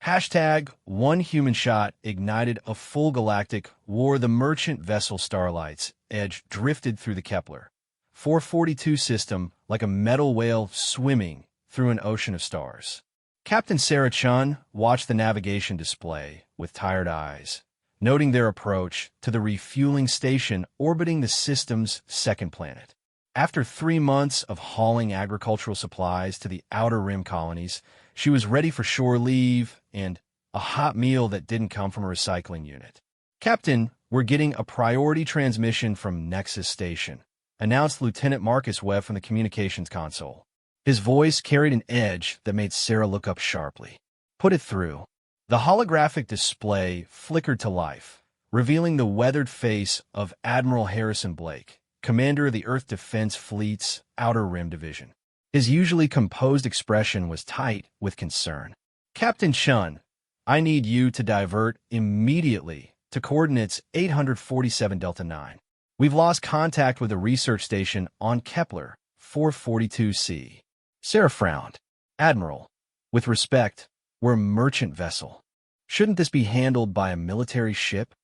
Hashtag one human shot ignited a full galactic war. The merchant vessel Starlight's edge drifted through the Kepler 442 system like a metal whale swimming through an ocean of stars. Captain Sarah Chun watched the navigation display with tired eyes, noting their approach to the refueling station orbiting the system's second planet. After 3 months of hauling agricultural supplies to the outer rim colonies, she was ready for shore leave and a hot meal that didn't come from a recycling unit. "Captain, we're getting a priority transmission from Nexus Station," announced Lieutenant Marcus Webb from the communications console. His voice carried an edge that made Sarah look up sharply. "Put it through." The holographic display flickered to life, revealing the weathered face of Admiral Harrison Blake, commander of the Earth Defense Fleet's Outer Rim Division. His usually composed expression was tight with concern. "Captain Chun, I need you to divert immediately to coordinates 847 Delta 9. We've lost contact with a research station on Kepler 442c. Sarah frowned. "Admiral, with respect, we're a merchant vessel. Shouldn't this be handled by a military ship?"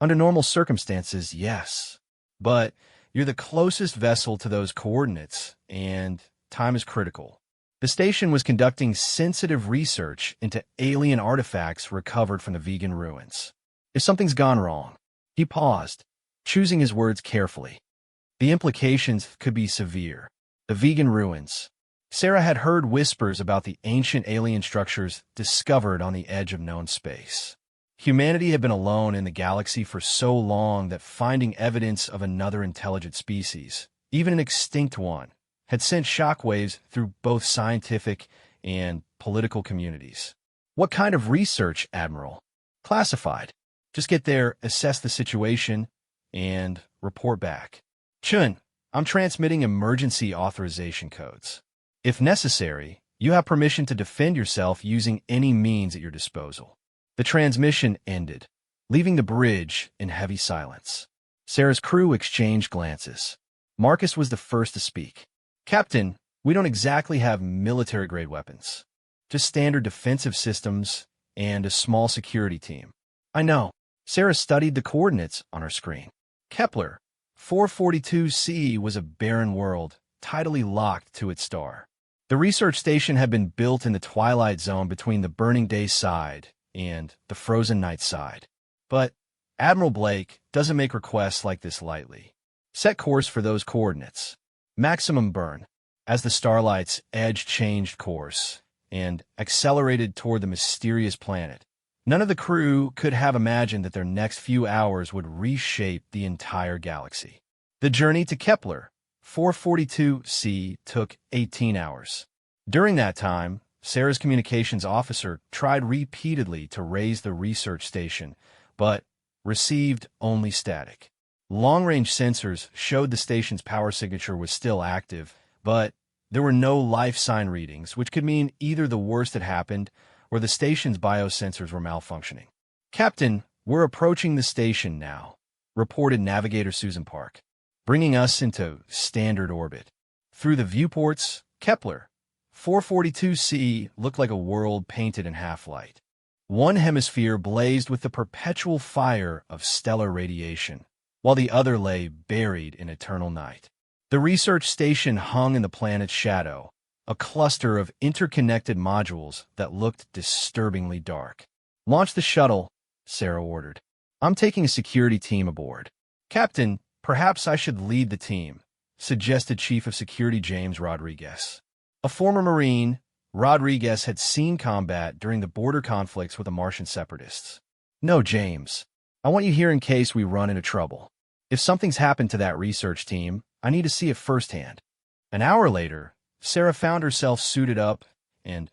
"Under normal circumstances, yes. But you're the closest vessel to those coordinates, and time is critical." The station was conducting sensitive research into alien artifacts recovered from the vegan ruins. "If something's gone wrong," he paused, choosing his words carefully. "The implications could be severe." The vegan ruins. Sarah had heard whispers about the ancient alien structures discovered on the edge of known space. Humanity had been alone in the galaxy for so long that finding evidence of another intelligent species, even an extinct one, had sent shockwaves through both scientific and political communities. "What kind of research, Admiral?" "Classified. Just get there, assess the situation, and report back." "Chun, I'm transmitting emergency authorization codes. If necessary, you have permission to defend yourself using any means at your disposal." The transmission ended, leaving the bridge in heavy silence. Sarah's crew exchanged glances. Marcus was the first to speak. "Captain, we don't exactly have military-grade weapons. Just standard defensive systems and a small security team." "I know." Sarah studied the coordinates on her screen. Kepler 442c was a barren world, tidally locked to its star. The research station had been built in the twilight zone between the burning day side and the frozen night side. But Admiral Blake doesn't make requests like this lightly. Set course for those coordinates. Maximum burn. As the Starlight's edge changed course and accelerated toward the mysterious planet, none of the crew could have imagined that their next few hours would reshape the entire galaxy. The journey to Kepler 442c took 18 hours. During that time, Sarah's communications officer tried repeatedly to raise the research station, but received only static. Long-range sensors showed the station's power signature was still active, but there were no life sign readings, which could mean either the worst had happened or the station's biosensors were malfunctioning. "Captain, we're approaching the station now," reported Navigator Susan Park, bringing us into standard orbit. Through the viewports, Kepler 442c looked like a world painted in half-light. One hemisphere blazed with the perpetual fire of stellar radiation, while the other lay buried in eternal night. The research station hung in the planet's shadow, a cluster of interconnected modules that looked disturbingly dark. "Launch the shuttle," Sarah ordered. "I'm taking a security team aboard." "Captain, perhaps I should lead the team," suggested Chief of Security James Rodriguez. A former Marine, Rodriguez had seen combat during the border conflicts with the Martian separatists. "No, James. I want you here in case we run into trouble. If something's happened to that research team, I need to see it firsthand." An hour later, Sarah found herself suited up and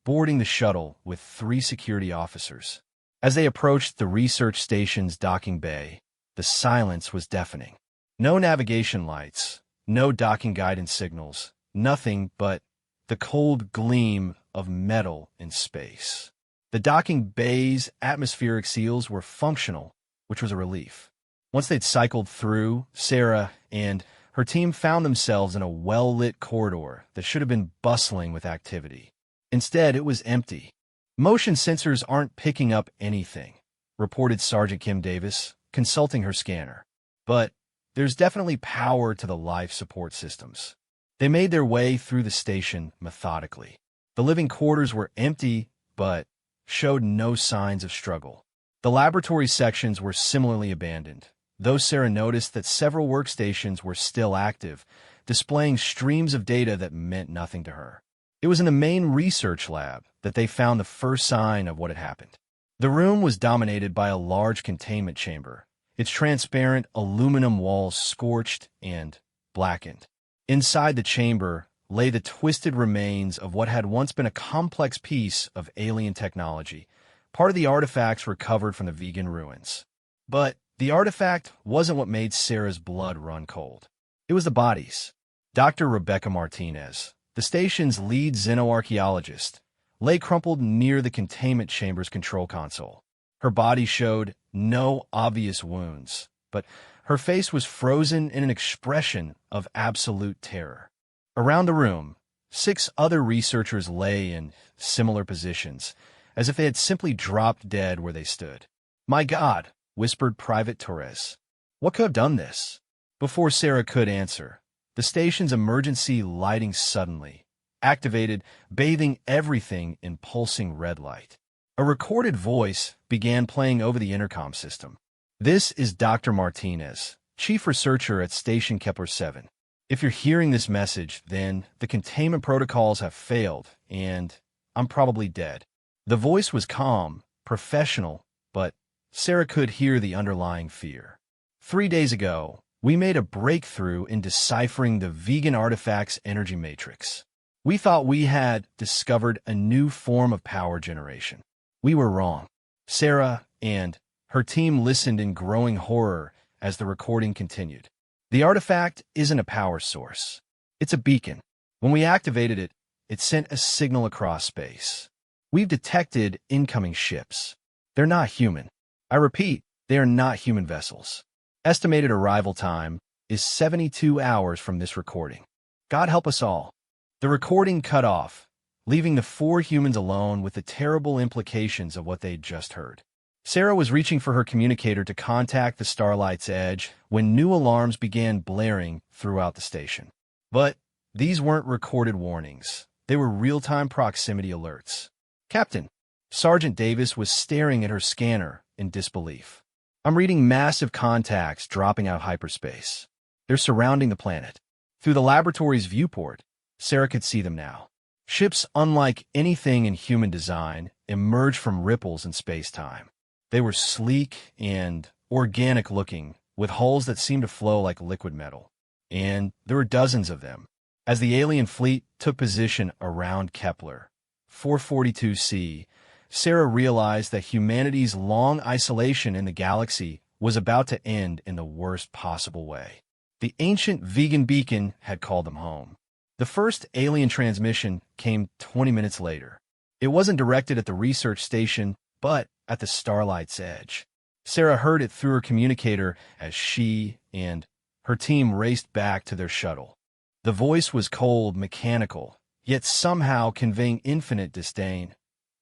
boarding the shuttle with 3 security officers. As they approached the research station's docking bay, the silence was deafening. No navigation lights, no docking guidance signals, nothing but the cold gleam of metal in space. The docking bay's atmospheric seals were functional, which was a relief. Once they'd cycled through, Sarah and her team found themselves in a well-lit corridor that should have been bustling with activity. Instead, it was empty. Motion sensors aren't picking up anything, reported Sergeant Kim Davis, consulting her scanner. But there's definitely power to the life support systems. They made their way through the station methodically. The living quarters were empty, but showed no signs of struggle. The laboratory sections were similarly abandoned, though Sarah noticed that several workstations were still active, displaying streams of data that meant nothing to her. It was in the main research lab that they found the first sign of what had happened. The room was dominated by a large containment chamber, its transparent aluminum walls scorched and blackened. Inside the chamber lay the twisted remains of what had once been a complex piece of alien technology, part of the artifacts recovered from the vegan ruins. But the artifact wasn't what made Sarah's blood run cold. It was the bodies. Dr. Rebecca Martinez, the station's lead xenoarchaeologist, lay crumpled near the containment chamber's control console. Her body showed no obvious wounds, but her face was frozen in an expression of absolute terror. Around the room, 6 other researchers lay in similar positions, as if they had simply dropped dead where they stood. "My God," whispered Private Torres. "What could have done this?" Before Sarah could answer, the station's emergency lighting suddenly activated, bathing everything in pulsing red light. A recorded voice began playing over the intercom system. "This is Dr. Martinez, chief researcher at Station Kepler 7. If you're hearing this message, then the containment protocols have failed, and I'm probably dead." The voice was calm, professional, but Sarah could hear the underlying fear. 3 days ago, we made a breakthrough in deciphering the vegan artifact's energy matrix. We thought we had discovered a new form of power generation. We were wrong. Sarah and her team listened in growing horror as the recording continued. The artifact isn't a power source. It's a beacon. When we activated it, it sent a signal across space. We've detected incoming ships. They're not human. I repeat, they are not human vessels. Estimated arrival time is 72 hours from this recording. God help us all. The recording cut off, leaving the 4 humans alone with the terrible implications of what they'd just heard. Sarah was reaching for her communicator to contact the Starlight's Edge when new alarms began blaring throughout the station. But these weren't recorded warnings. They were real-time proximity alerts. "Captain," Sergeant Davis was staring at her scanner in disbelief. "I'm reading massive contacts dropping out of hyperspace. They're surrounding the planet." Through the laboratory's viewport, Sarah could see them now. Ships unlike anything in human design emerged from ripples in space-time. They were sleek and organic-looking, with hulls that seemed to flow like liquid metal. And there were dozens of them. As the alien fleet took position around Kepler 442c, Sarah realized that humanity's long isolation in the galaxy was about to end in the worst possible way. The ancient vegan beacon had called them home. The first alien transmission came 20 minutes later. It wasn't directed at the research station, but at the Starlight's Edge. Sarah heard it through her communicator as she and her team raced back to their shuttle. The voice was cold, mechanical, yet somehow conveying infinite disdain.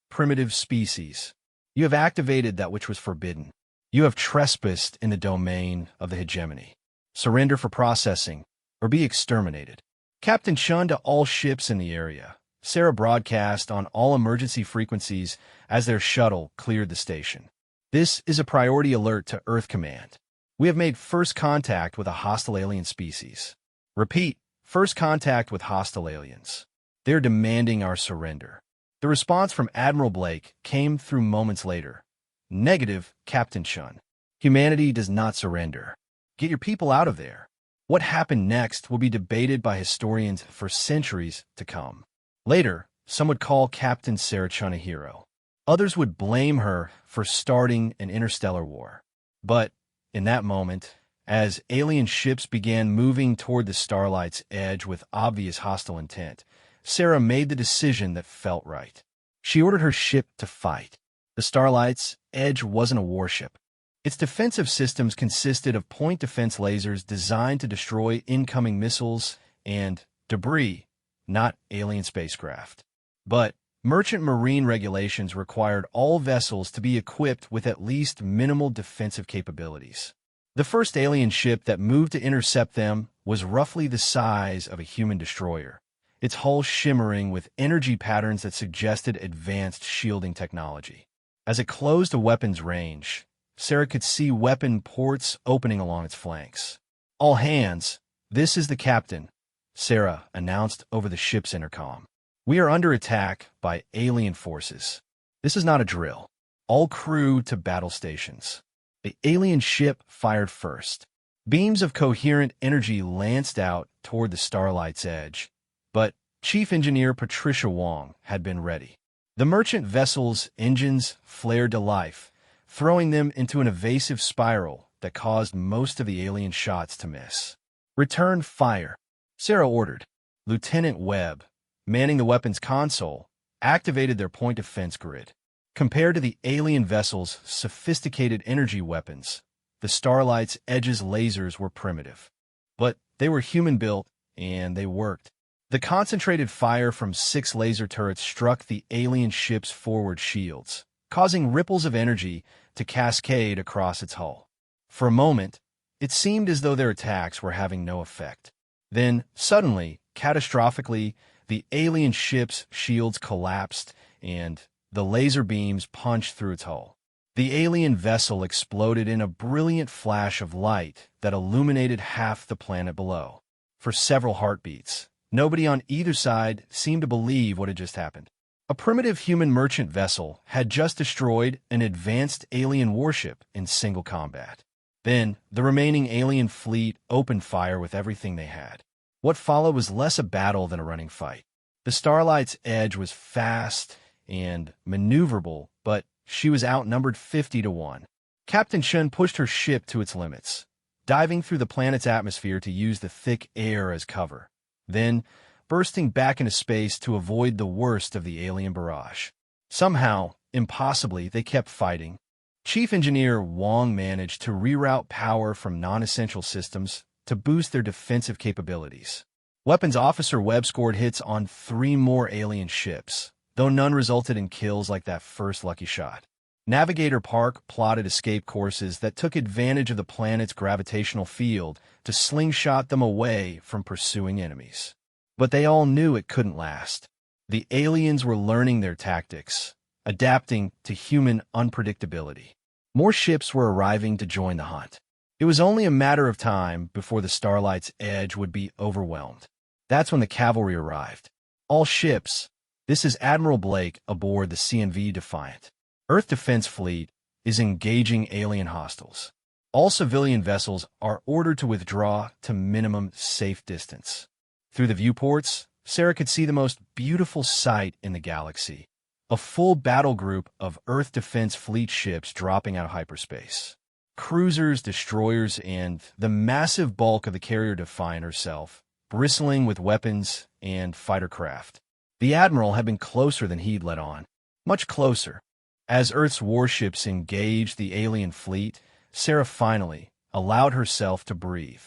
"Primitive species, you have activated that which was forbidden. You have trespassed in the domain of the hegemony. Surrender for processing, or be exterminated." Captain Chun to all ships in the area. Sarah broadcast on all emergency frequencies as their shuttle cleared the station. "This is a priority alert to Earth Command. We have made first contact with a hostile alien species. Repeat, first contact with hostile aliens. They're demanding our surrender." The response from Admiral Blake came through moments later. "Negative, Captain Chun. Humanity does not surrender. Get your people out of there." What happened next will be debated by historians for centuries to come. Later, some would call Captain Sarah Chun a hero. Others would blame her for starting an interstellar war. But in that moment, as alien ships began moving toward the Starlight's Edge with obvious hostile intent, Sarah made the decision that felt right. She ordered her ship to fight. The Starlight's Edge wasn't a warship. Its defensive systems consisted of point defense lasers designed to destroy incoming missiles and debris, not alien spacecraft. But Merchant marine regulations required all vessels to be equipped with at least minimal defensive capabilities. The first alien ship that moved to intercept them was roughly the size of a human destroyer, its hull shimmering with energy patterns that suggested advanced shielding technology. As it closed a weapon's range, Sarah could see weapon ports opening along its flanks. "All hands, this is the captain," Sarah announced over the ship's intercom. "We are under attack by alien forces. This is not a drill. All crew to battle stations." The alien ship fired first. Beams of coherent energy lanced out toward the starlight's edge, but Chief Engineer Patricia Wong had been ready. The merchant vessel's engines flared to life, throwing them into an evasive spiral that caused most of the alien shots to miss. "Return fire," Sarah ordered. Lieutenant Webb, manning the weapon's console, activated their point defense grid. Compared to the alien vessel's sophisticated energy weapons, the Starlight's Edge's lasers were primitive. But they were human-built, and they worked. The concentrated fire from 6 laser turrets struck the alien ship's forward shields, causing ripples of energy to cascade across its hull. For a moment, it seemed as though their attacks were having no effect. Then, suddenly, catastrophically, the alien ship's shields collapsed, and the laser beams punched through its hull. The alien vessel exploded in a brilliant flash of light that illuminated half the planet below. For several heartbeats, nobody on either side seemed to believe what had just happened. A primitive human merchant vessel had just destroyed an advanced alien warship in single combat. Then, the remaining alien fleet opened fire with everything they had. What followed was less a battle than a running fight. The Starlight's Edge was fast and maneuverable, but she was outnumbered 50-1. Captain Chun pushed her ship to its limits, diving through the planet's atmosphere to use the thick air as cover, then bursting back into space to avoid the worst of the alien barrage. Somehow, impossibly, they kept fighting. Chief Engineer Wong managed to reroute power from non-essential systems to boost their defensive capabilities. Weapons Officer Webb scored hits on 3 more alien ships, though none resulted in kills like that first lucky shot. Navigator Park plotted escape courses that took advantage of the planet's gravitational field to slingshot them away from pursuing enemies. But they all knew it couldn't last. The aliens were learning their tactics, adapting to human unpredictability. More ships were arriving to join the hunt. It was only a matter of time before the Starlight's Edge would be overwhelmed. That's when the cavalry arrived. "All ships, this is Admiral Blake aboard the CNV Defiant. Earth Defense Fleet is engaging alien hostiles. All civilian vessels are ordered to withdraw to minimum safe distance." Through the viewports, Sarah could see the most beautiful sight in the galaxy: a full battle group of Earth Defense Fleet ships dropping out of hyperspace. Cruisers, destroyers, and the massive bulk of the carrier Defiant herself, bristling with weapons and fighter craft. The Admiral had been closer than he'd let on. Much closer. As Earth's warships engaged the alien fleet, Sarah finally allowed herself to breathe.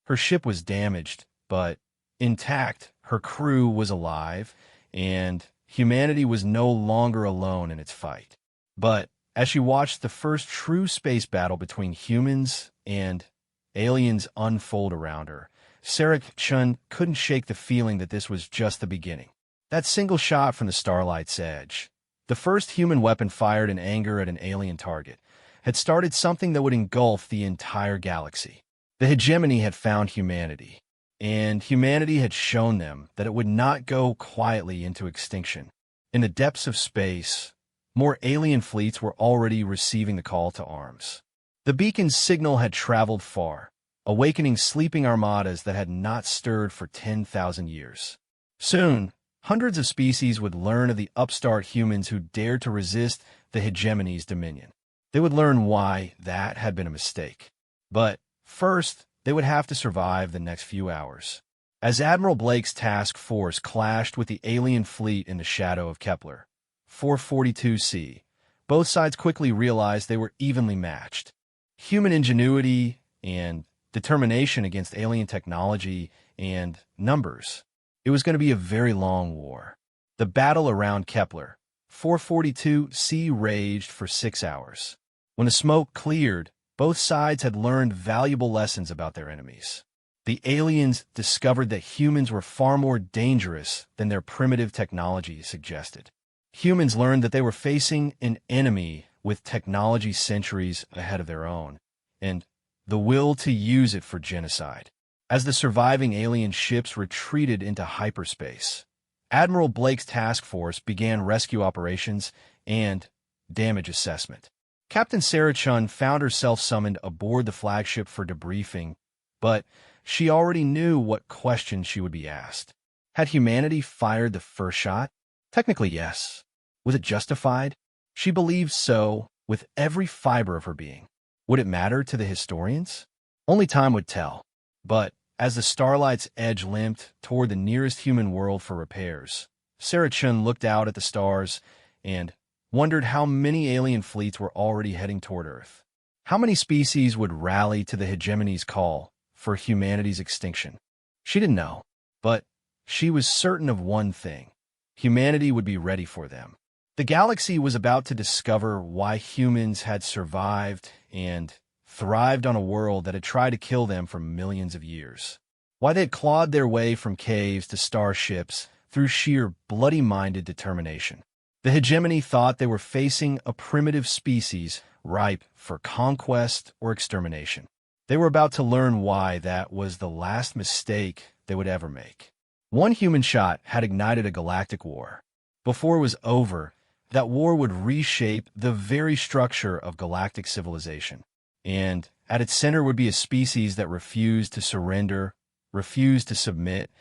Her ship was damaged, but intact. Her crew was alive, and humanity was no longer alone in its fight. But as she watched the first true space battle between humans and aliens unfold around her, Sarah Chun couldn't shake the feeling that this was just the beginning. That single shot from the Starlight's Edge, the first human weapon fired in anger at an alien target, had started something that would engulf the entire galaxy. The hegemony had found humanity, and humanity had shown them that it would not go quietly into extinction. In the depths of space, more alien fleets were already receiving the call to arms. The beacon's signal had traveled far, awakening sleeping armadas that had not stirred for 10,000 years. Soon, hundreds of species would learn of the upstart humans who dared to resist the hegemony's dominion. They would learn why that had been a mistake. But first, they would have to survive the next few hours. As Admiral Blake's task force clashed with the alien fleet in the shadow of Kepler 442c, both sides quickly realized they were evenly matched. Human ingenuity and determination against alien technology and numbers. It was going to be a very long war. The battle around Kepler 442c raged for 6 hours. When the smoke cleared, both sides had learned valuable lessons about their enemies. The aliens discovered that humans were far more dangerous than their primitive technology suggested. Humans learned that they were facing an enemy with technology centuries ahead of their own, and the will to use it for genocide. As the surviving alien ships retreated into hyperspace, Admiral Blake's task force began rescue operations and damage assessment. Captain Sarah Chun found herself summoned aboard the flagship for debriefing, but she already knew what questions she would be asked. Had humanity fired the first shot? Technically, yes. Was it justified? She believed so with every fiber of her being. Would it matter to the historians? Only time would tell. But as the Starlight's edge limped toward the nearest human world for repairs, Sarah Chun looked out at the stars and wondered how many alien fleets were already heading toward Earth. How many species would rally to the hegemony's call for humanity's extinction? She didn't know, but she was certain of one thing: humanity would be ready for them. The galaxy was about to discover why humans had survived and thrived on a world that had tried to kill them for millions of years. Why they had clawed their way from caves to starships through sheer bloody-minded determination. The hegemony thought they were facing a primitive species ripe for conquest or extermination. They were about to learn why that was the last mistake they would ever make. One human shot had ignited a galactic war. Before it was over, that war would reshape the very structure of galactic civilization. And at its center would be a species that refused to surrender, refused to submit,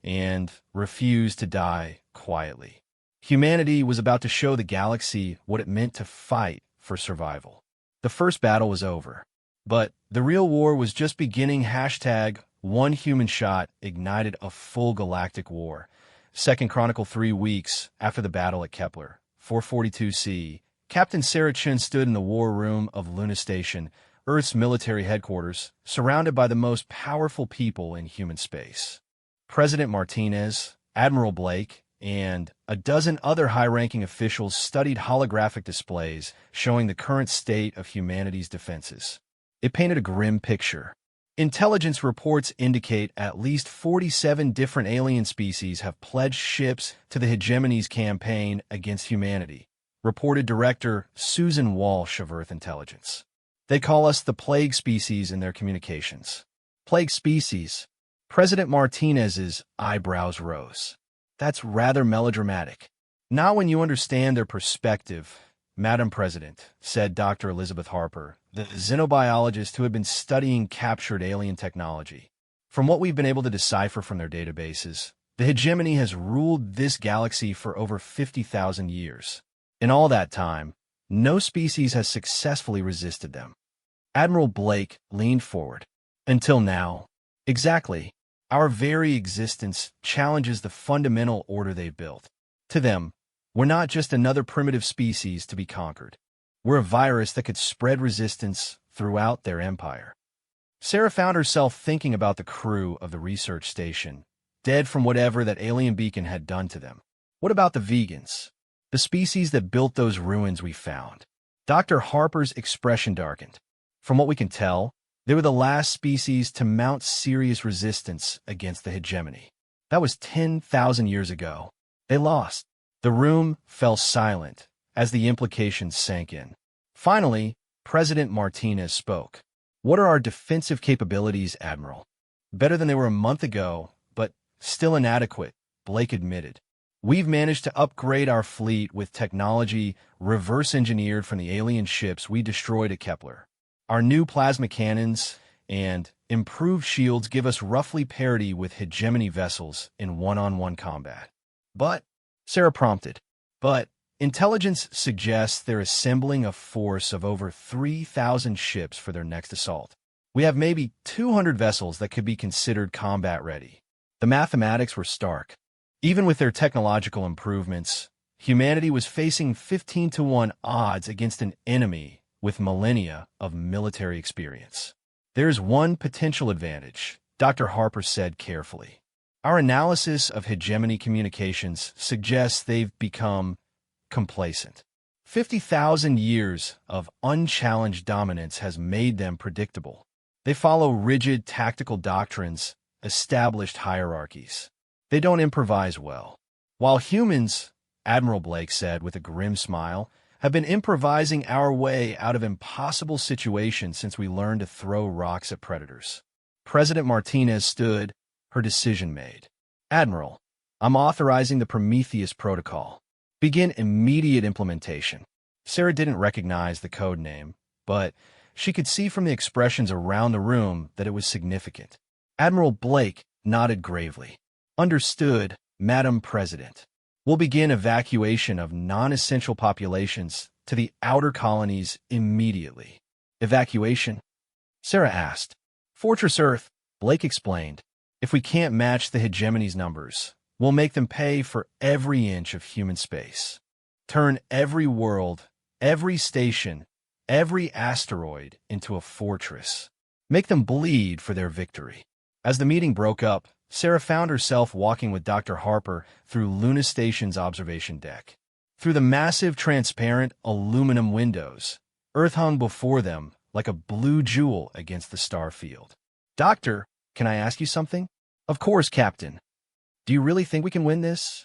and refused to die quietly. Humanity was about to show the galaxy what it meant to fight for survival. The first battle was over, but the real war was just beginning. #1 human shot ignited a full galactic war. 2nd Chronicle 3 weeks after the battle at Kepler 442c, Captain Sarah Chun stood in the war room of Luna Station, Earth's military headquarters, surrounded by the most powerful people in human space. President Martinez, Admiral Blake, and a dozen other high-ranking officials studied holographic displays showing the current state of humanity's defenses. It painted a grim picture. Intelligence reports indicate at least 47 different alien species have pledged ships to the hegemony's campaign against humanity, reported Director Susan Walsh of Earth Intelligence. They call us the plague species in their communications. Plague species? President Martinez's eyebrows rose. That's rather melodramatic. Not when you understand their perspective, Madam President, said Dr. Elizabeth Harper, the xenobiologist who had been studying captured alien technology. From what we've been able to decipher from their databases, the hegemony has ruled this galaxy for over 50,000 years. In all that time, no species has successfully resisted them. Admiral Blake leaned forward. Until now. Exactly. Our very existence challenges the fundamental order they've built. To them, we're not just another primitive species to be conquered. We're a virus that could spread resistance throughout their empire. Sarah found herself thinking about the crew of the research station, dead from whatever that alien beacon had done to them. What about the vegans? The species that built those ruins we found? Dr. Harper's expression darkened. From what we can tell, they were the last species to mount serious resistance against the hegemony. That was 10,000 years ago. They lost. The room fell silent as the implications sank in. Finally, President Martinez spoke. What are our defensive capabilities, Admiral? Better than they were a month ago, but still inadequate, Blake admitted. We've managed to upgrade our fleet with technology reverse-engineered from the alien ships we destroyed at Kepler. Our new plasma cannons and improved shields give us roughly parity with hegemony vessels in one-on-one combat. But, Sarah prompted, intelligence suggests they're assembling a force of over 3,000 ships for their next assault. We have maybe 200 vessels that could be considered combat-ready. The mathematics were stark. Even with their technological improvements, humanity was facing 15-to-1 odds against an enemy with millennia of military experience. There's one potential advantage, Dr. Harper said carefully. Our analysis of hegemony communications suggests they've become complacent. 50,000 years of unchallenged dominance has made them predictable. They follow rigid tactical doctrines, established hierarchies. They don't improvise well. While humans, Admiral Blake said with a grim smile, have been improvising our way out of impossible situations since we learned to throw rocks at predators. President Martinez stood, her decision made. Admiral, I'm authorizing the Prometheus Protocol. Begin immediate implementation. Sarah didn't recognize the code name, but she could see from the expressions around the room that it was significant. Admiral Blake nodded gravely. Understood, Madam President. We'll begin evacuation of non-essential populations to the outer colonies immediately. Evacuation? Sarah asked. Fortress Earth, Blake explained. If we can't match the hegemony's numbers, we'll make them pay for every inch of human space. Turn every world, every station, every asteroid into a fortress. Make them bleed for their victory. As the meeting broke up, Sarah found herself walking with Dr. Harper through Luna Station's observation deck. Through the massive, transparent aluminum windows, Earth hung before them like a blue jewel against the star field. Doctor, can I ask you something? Of course, Captain. Do you really think we can win this?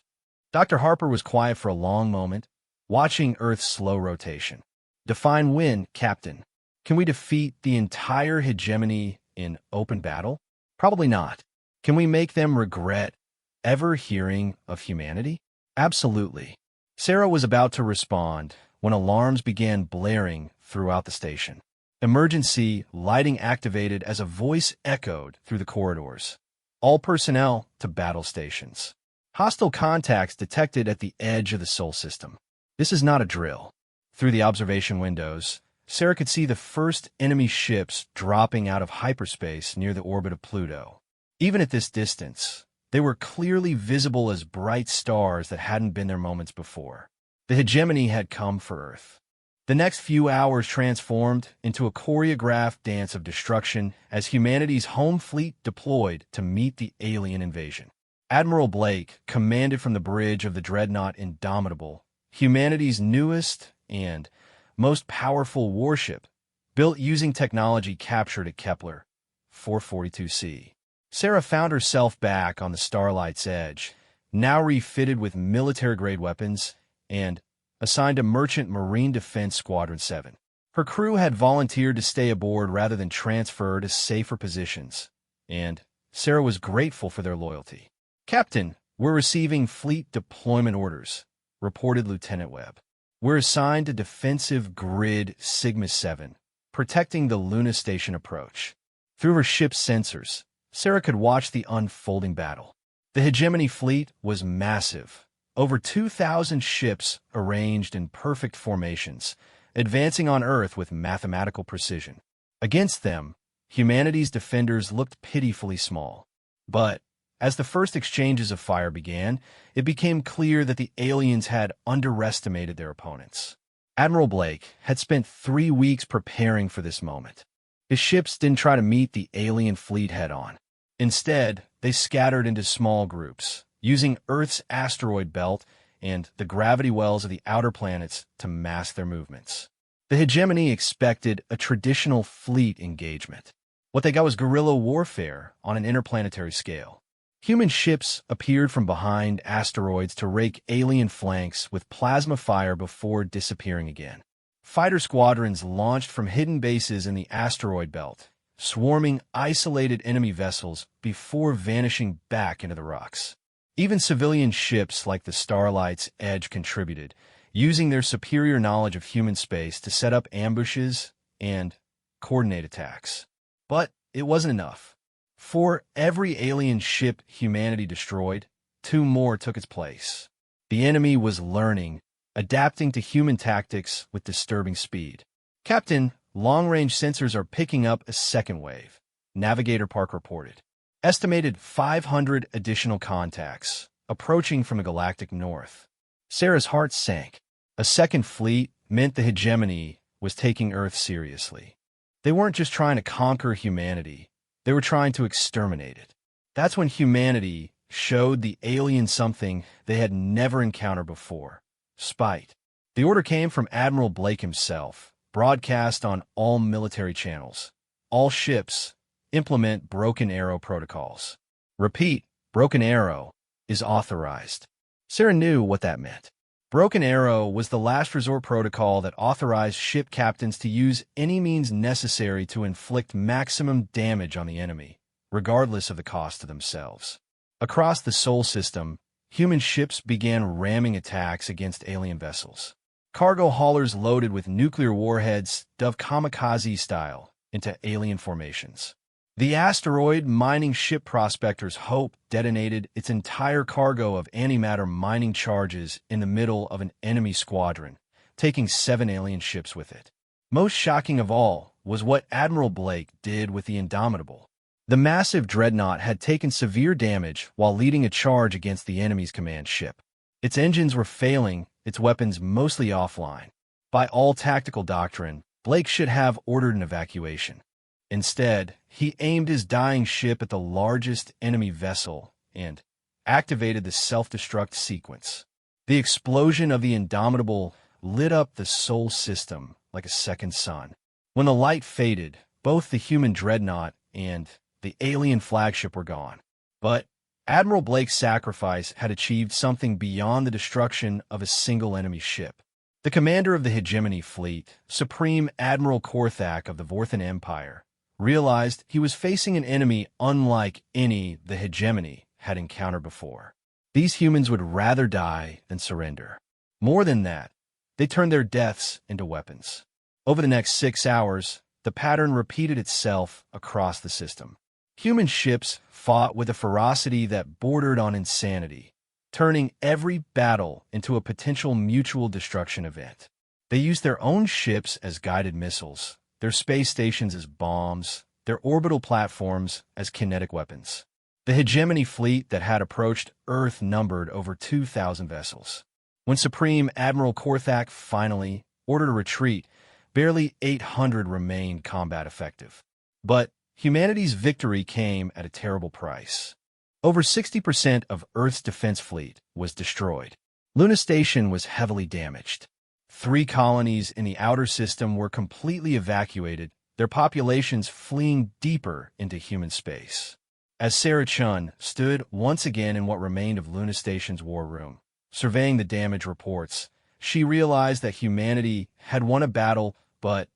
Dr. Harper was quiet for a long moment, watching Earth's slow rotation. Define win, Captain. Can we defeat the entire hegemony in open battle? Probably not. Can we make them regret ever hearing of humanity? Absolutely. Sarah was about to respond when alarms began blaring throughout the station. Emergency lighting activated as a voice echoed through the corridors. All personnel to battle stations. Hostile contacts detected at the edge of the Sol system. This is not a drill. Through the observation windows, Sarah could see the first enemy ships dropping out of hyperspace near the orbit of Pluto. Even at this distance, they were clearly visible as bright stars that hadn't been there moments before. The hegemony had come for Earth. The next few hours transformed into a choreographed dance of destruction as humanity's home fleet deployed to meet the alien invasion. Admiral Blake commanded from the bridge of the dreadnought Indomitable, humanity's newest and most powerful warship, built using technology captured at Kepler 442c. Sarah found herself back on the Starlight's edge, now refitted with military-grade weapons and assigned to Merchant Marine Defense Squadron 7. Her crew had volunteered to stay aboard rather than transfer to safer positions, and Sarah was grateful for their loyalty. Captain, we're receiving fleet deployment orders, reported Lieutenant Webb. We're assigned to defensive grid Sigma 7, protecting the Luna Station approach. Through her ship's sensors, Sarah could watch the unfolding battle. The hegemony fleet was massive. Over 2,000 ships arranged in perfect formations, advancing on Earth with mathematical precision. Against them, humanity's defenders looked pitifully small. But as the first exchanges of fire began, it became clear that the aliens had underestimated their opponents. Admiral Blake had spent 3 weeks preparing for this moment. His ships didn't try to meet the alien fleet head-on. Instead, they scattered into small groups, using Earth's asteroid belt and the gravity wells of the outer planets to mask their movements. The hegemony expected a traditional fleet engagement. What they got was guerrilla warfare on an interplanetary scale. Human ships appeared from behind asteroids to rake alien flanks with plasma fire before disappearing again. Fighter squadrons launched from hidden bases in the asteroid belt, swarming isolated enemy vessels before vanishing back into the rocks. Even civilian ships like the Starlight's Edge contributed, using their superior knowledge of human space to set up ambushes and coordinate attacks. But it wasn't enough. For every alien ship humanity destroyed, 2 more took its place. The enemy was learning, adapting to human tactics with disturbing speed. Captain, long-range sensors are picking up a second wave, Navigator Park reported. Estimated 500 additional contacts, approaching from the galactic north. Sarah's heart sank. A second fleet meant the hegemony was taking Earth seriously. They weren't just trying to conquer humanity, they were trying to exterminate it. That's when humanity showed the alien something they had never encountered before: spite. The order came from Admiral Blake himself, broadcast on all military channels. All ships implement Broken Arrow protocols. Repeat, Broken Arrow is authorized. Sarah knew what that meant. Broken Arrow was the last resort protocol that authorized ship captains to use any means necessary to inflict maximum damage on the enemy, regardless of the cost to themselves. Across the Sol system, human ships began ramming attacks against alien vessels. Cargo haulers loaded with nuclear warheads dove kamikaze style into alien formations. The asteroid mining ship Prospector's Hope detonated its entire cargo of antimatter mining charges in the middle of an enemy squadron, taking 7 alien ships with it. Most shocking of all was what Admiral Blake did with the Indomitable. The massive dreadnought had taken severe damage while leading a charge against the enemy's command ship. Its engines were failing, its weapons mostly offline. By all tactical doctrine, Blake should have ordered an evacuation. Instead, he aimed his dying ship at the largest enemy vessel and activated the self-destruct sequence. The explosion of the Indomitable lit up the Sol system like a second sun. When the light faded, both the human dreadnought and the alien flagship were gone. But Admiral Blake's sacrifice had achieved something beyond the destruction of a single enemy ship. The commander of the Hegemony fleet, Supreme Admiral Korthak of the Vorthan Empire, realized he was facing an enemy unlike any the Hegemony had encountered before. These humans would rather die than surrender. More than that, they turned their deaths into weapons. Over the next 6 hours, the pattern repeated itself across the system. Human ships fought with a ferocity that bordered on insanity, turning every battle into a potential mutual destruction event. They used their own ships as guided missiles, their space stations as bombs, their orbital platforms as kinetic weapons. The Hegemony fleet that had approached Earth numbered over 2,000 vessels. When Supreme Admiral Korthak finally ordered a retreat, barely 800 remained combat effective. But humanity's victory came at a terrible price. Over 60% of Earth's defense fleet was destroyed. Luna Station was heavily damaged. 3 colonies in the outer system were completely evacuated, their populations fleeing deeper into human space. As Sarah Chun stood once again in what remained of Luna Station's war room, surveying the damage reports, she realized that humanity had won a battle but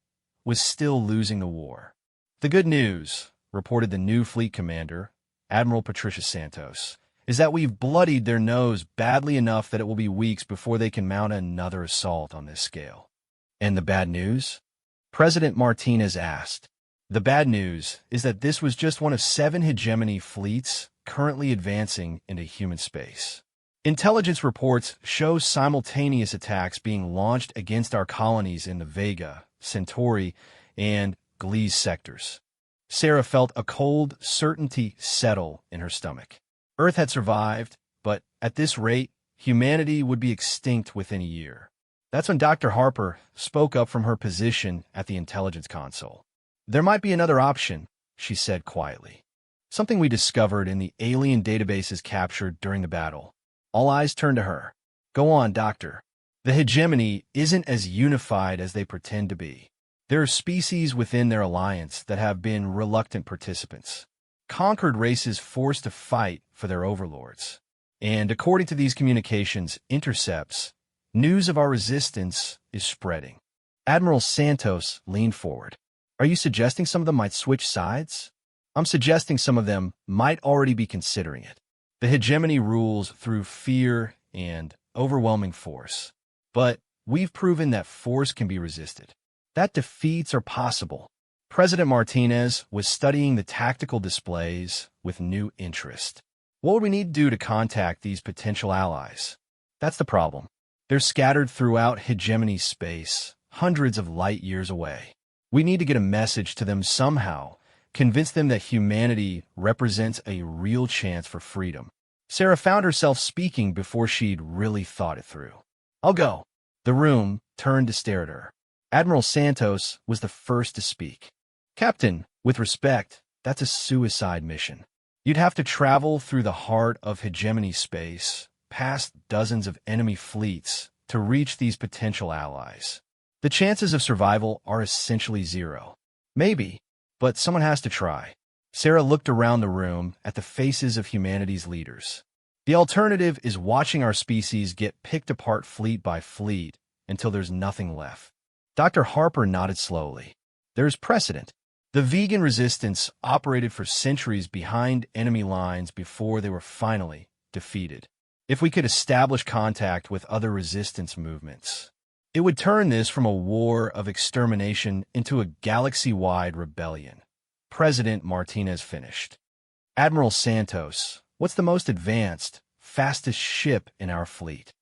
was still losing the war. The good news, reported the new fleet commander, Admiral Patricia Santos, is that we've bloodied their nose badly enough that it will be weeks before they can mount another assault on this scale. And the bad news? President Martinez asked. The bad news is that this was just one of 7 Hegemony fleets currently advancing into human space. Intelligence reports show simultaneous attacks being launched against our colonies in the Vega, Centauri, and Gliese sectors. Sarah felt a cold certainty settle in her stomach. Earth had survived, but at this rate, humanity would be extinct within a year. That's when Dr. Harper spoke up from her position at the intelligence console. There might be another option, she said quietly. Something we discovered in the alien databases captured during the battle. All eyes turned to her. Go on, Doctor. The Hegemony isn't as unified as they pretend to be. There are species within their alliance that have been reluctant participants. Conquered races forced to fight for their overlords. And according to these communications intercepts, news of our resistance is spreading. Admiral Santos leaned forward. Are you suggesting some of them might switch sides? I'm suggesting some of them might already be considering it. The Hegemony rules through fear and overwhelming force. But we've proven that force can be resisted. That defeats are possible. President Martinez was studying the tactical displays with new interest. What would we need to do to contact these potential allies? That's the problem. They're scattered throughout Hegemony space, hundreds of light years away. We need to get a message to them somehow, convince them that humanity represents a real chance for freedom. Sarah found herself speaking before she'd really thought it through. I'll go. The room turned to stare at her. Admiral Santos was the first to speak. Captain, with respect, that's a suicide mission. You'd have to travel through the heart of hegemony space, past dozens of enemy fleets, to reach these potential allies. The chances of survival are essentially zero. Maybe, but someone has to try. Sarah looked around the room at the faces of humanity's leaders. The alternative is watching our species get picked apart fleet by fleet until there's nothing left. Dr. Harper nodded slowly. There's precedent. The vegan resistance operated for centuries behind enemy lines before they were finally defeated. If we could establish contact with other resistance movements, it would turn this from a war of extermination into a galaxy-wide rebellion. President Martinez finished. Admiral Santos, what's the most advanced, fastest ship in our fleet?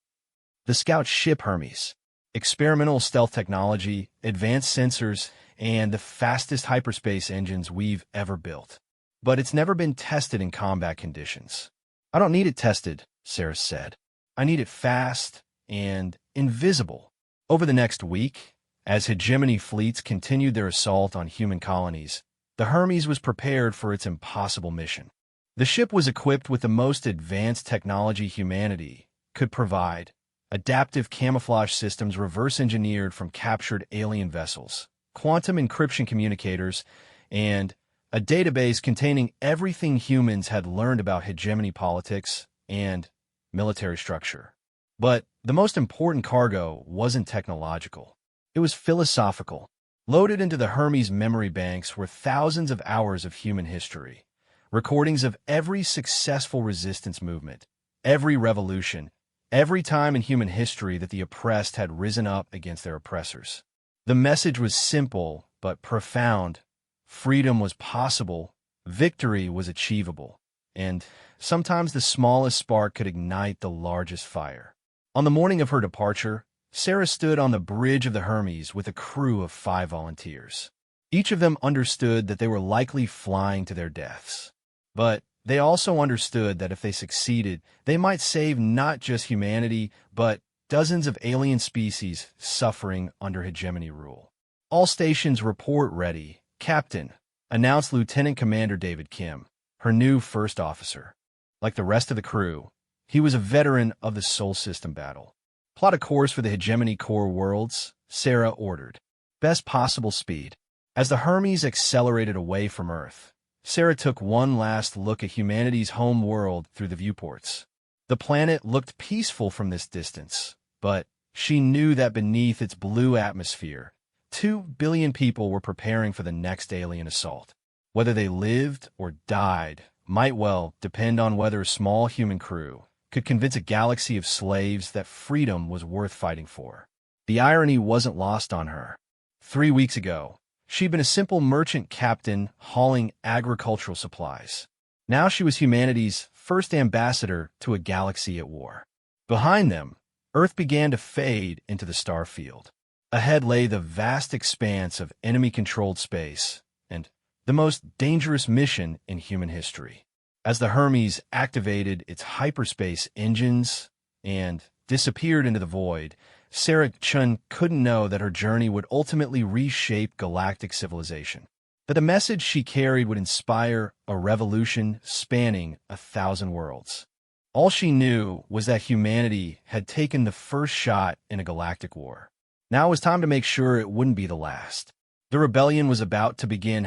The scout ship Hermes. Experimental stealth technology, advanced sensors, and the fastest hyperspace engines we've ever built. But it's never been tested in combat conditions. I don't need it tested, Sarah said. I need it fast and invisible. Over the next week, as hegemony fleets continued their assault on human colonies, the Hermes was prepared for its impossible mission. The ship was equipped with the most advanced technology humanity could provide: adaptive camouflage systems reverse-engineered from captured alien vessels, quantum encryption communicators, and a database containing everything humans had learned about hegemony politics and military structure. But the most important cargo wasn't technological. It was philosophical. Loaded into the Hermes memory banks were thousands of hours of human history, recordings of every successful resistance movement, every revolution, every time in human history that the oppressed had risen up against their oppressors. The message was simple but profound. Freedom was possible, victory was achievable, and sometimes the smallest spark could ignite the largest fire. On the morning of her departure, Sarah stood on the bridge of the Hermes with a crew of 5 volunteers. Each of them understood that they were likely flying to their deaths. But they also understood that if they succeeded, they might save not just humanity, but dozens of alien species suffering under hegemony rule. All stations report ready, Captain, announced Lieutenant Commander David Kim, her new first officer. Like the rest of the crew, he was a veteran of the Sol System battle. Plot a course for the hegemony core worlds, Sarah ordered. Best possible speed. As the Hermes accelerated away from Earth, Sarah took one last look at humanity's home world through the viewports. The planet looked peaceful from this distance, but she knew that beneath its blue atmosphere, 2 billion people were preparing for the next alien assault. Whether they lived or died might well depend on whether a small human crew could convince a galaxy of slaves that freedom was worth fighting for. The irony wasn't lost on her. 3 weeks ago, she'd been a simple merchant captain hauling agricultural supplies. Now she was humanity's first ambassador to a galaxy at war. Behind them, Earth began to fade into the star field. Ahead lay the vast expanse of enemy-controlled space and the most dangerous mission in human history. As the Hermes activated its hyperspace engines and disappeared into the void, Sarah Chun couldn't know that her journey would ultimately reshape galactic civilization. That the message she carried would inspire a revolution spanning 1,000 worlds. All she knew was that humanity had taken the first shot in a galactic war. Now it was time to make sure it wouldn't be the last. The rebellion was about to begin.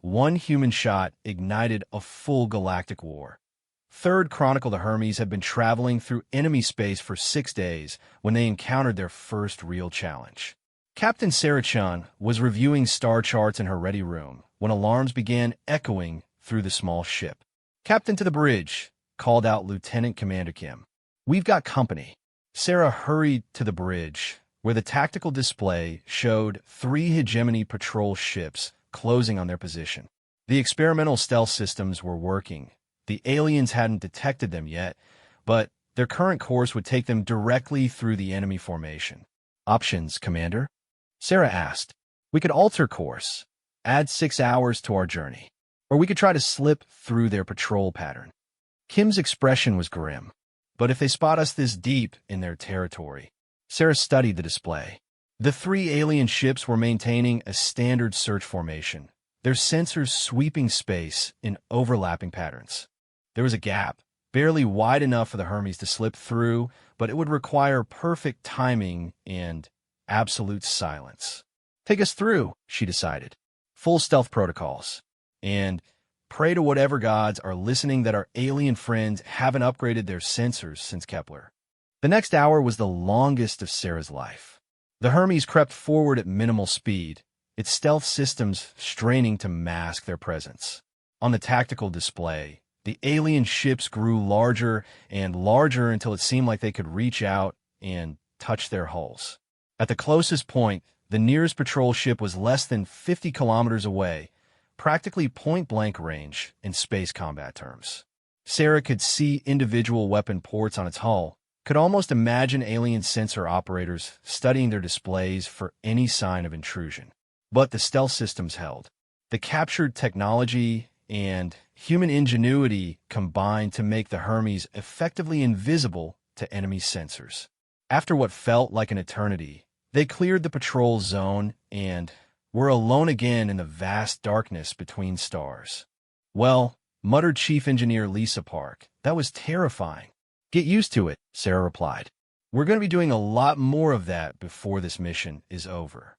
#One human shot ignited a full galactic war. Third Chronicle: the Hermes had been traveling through enemy space for 6 days when they encountered their first real challenge. Captain Sarah Chun was reviewing star charts in her ready room when alarms began echoing through the small ship. "Captain, to the bridge," called out Lieutenant Commander Kim. "We've got company." Sarah hurried to the bridge, where the tactical display showed 3 hegemony patrol ships closing on their position. The experimental stealth systems were working. The aliens hadn't detected them yet, but their current course would take them directly through the enemy formation. "Options, Commander?" Sarah asked. "We could alter course, add 6 hours to our journey, or we could try to slip through their patrol pattern." Kim's expression was grim. "But if they spot us this deep in their territory?" Sarah studied the display. The 3 alien ships were maintaining a standard search formation, their sensors sweeping space in overlapping patterns. There was a gap, barely wide enough for the Hermes to slip through, but it would require perfect timing and absolute silence. "Take us through," she decided. "Full stealth protocols. And pray to whatever gods are listening that our alien friends haven't upgraded their sensors since Kepler." The next hour was the longest of Sarah's life. The Hermes crept forward at minimal speed, its stealth systems straining to mask their presence. On the tactical display, the alien ships grew larger and larger until it seemed like they could reach out and touch their hulls. At the closest point, the nearest patrol ship was less than 50 kilometers away, practically point-blank range in space combat terms. Sarah could see individual weapon ports on its hull, could almost imagine alien sensor operators studying their displays for any sign of intrusion. But the stealth systems held. The captured technology and human ingenuity combined to make the Hermes effectively invisible to enemy sensors. After what felt like an eternity, they cleared the patrol zone and were alone again in the vast darkness between stars. "Well," muttered Chief Engineer Lisa Park, "that was terrifying." "Get used to it," Sarah replied. "We're going to be doing a lot more of that before this mission is over."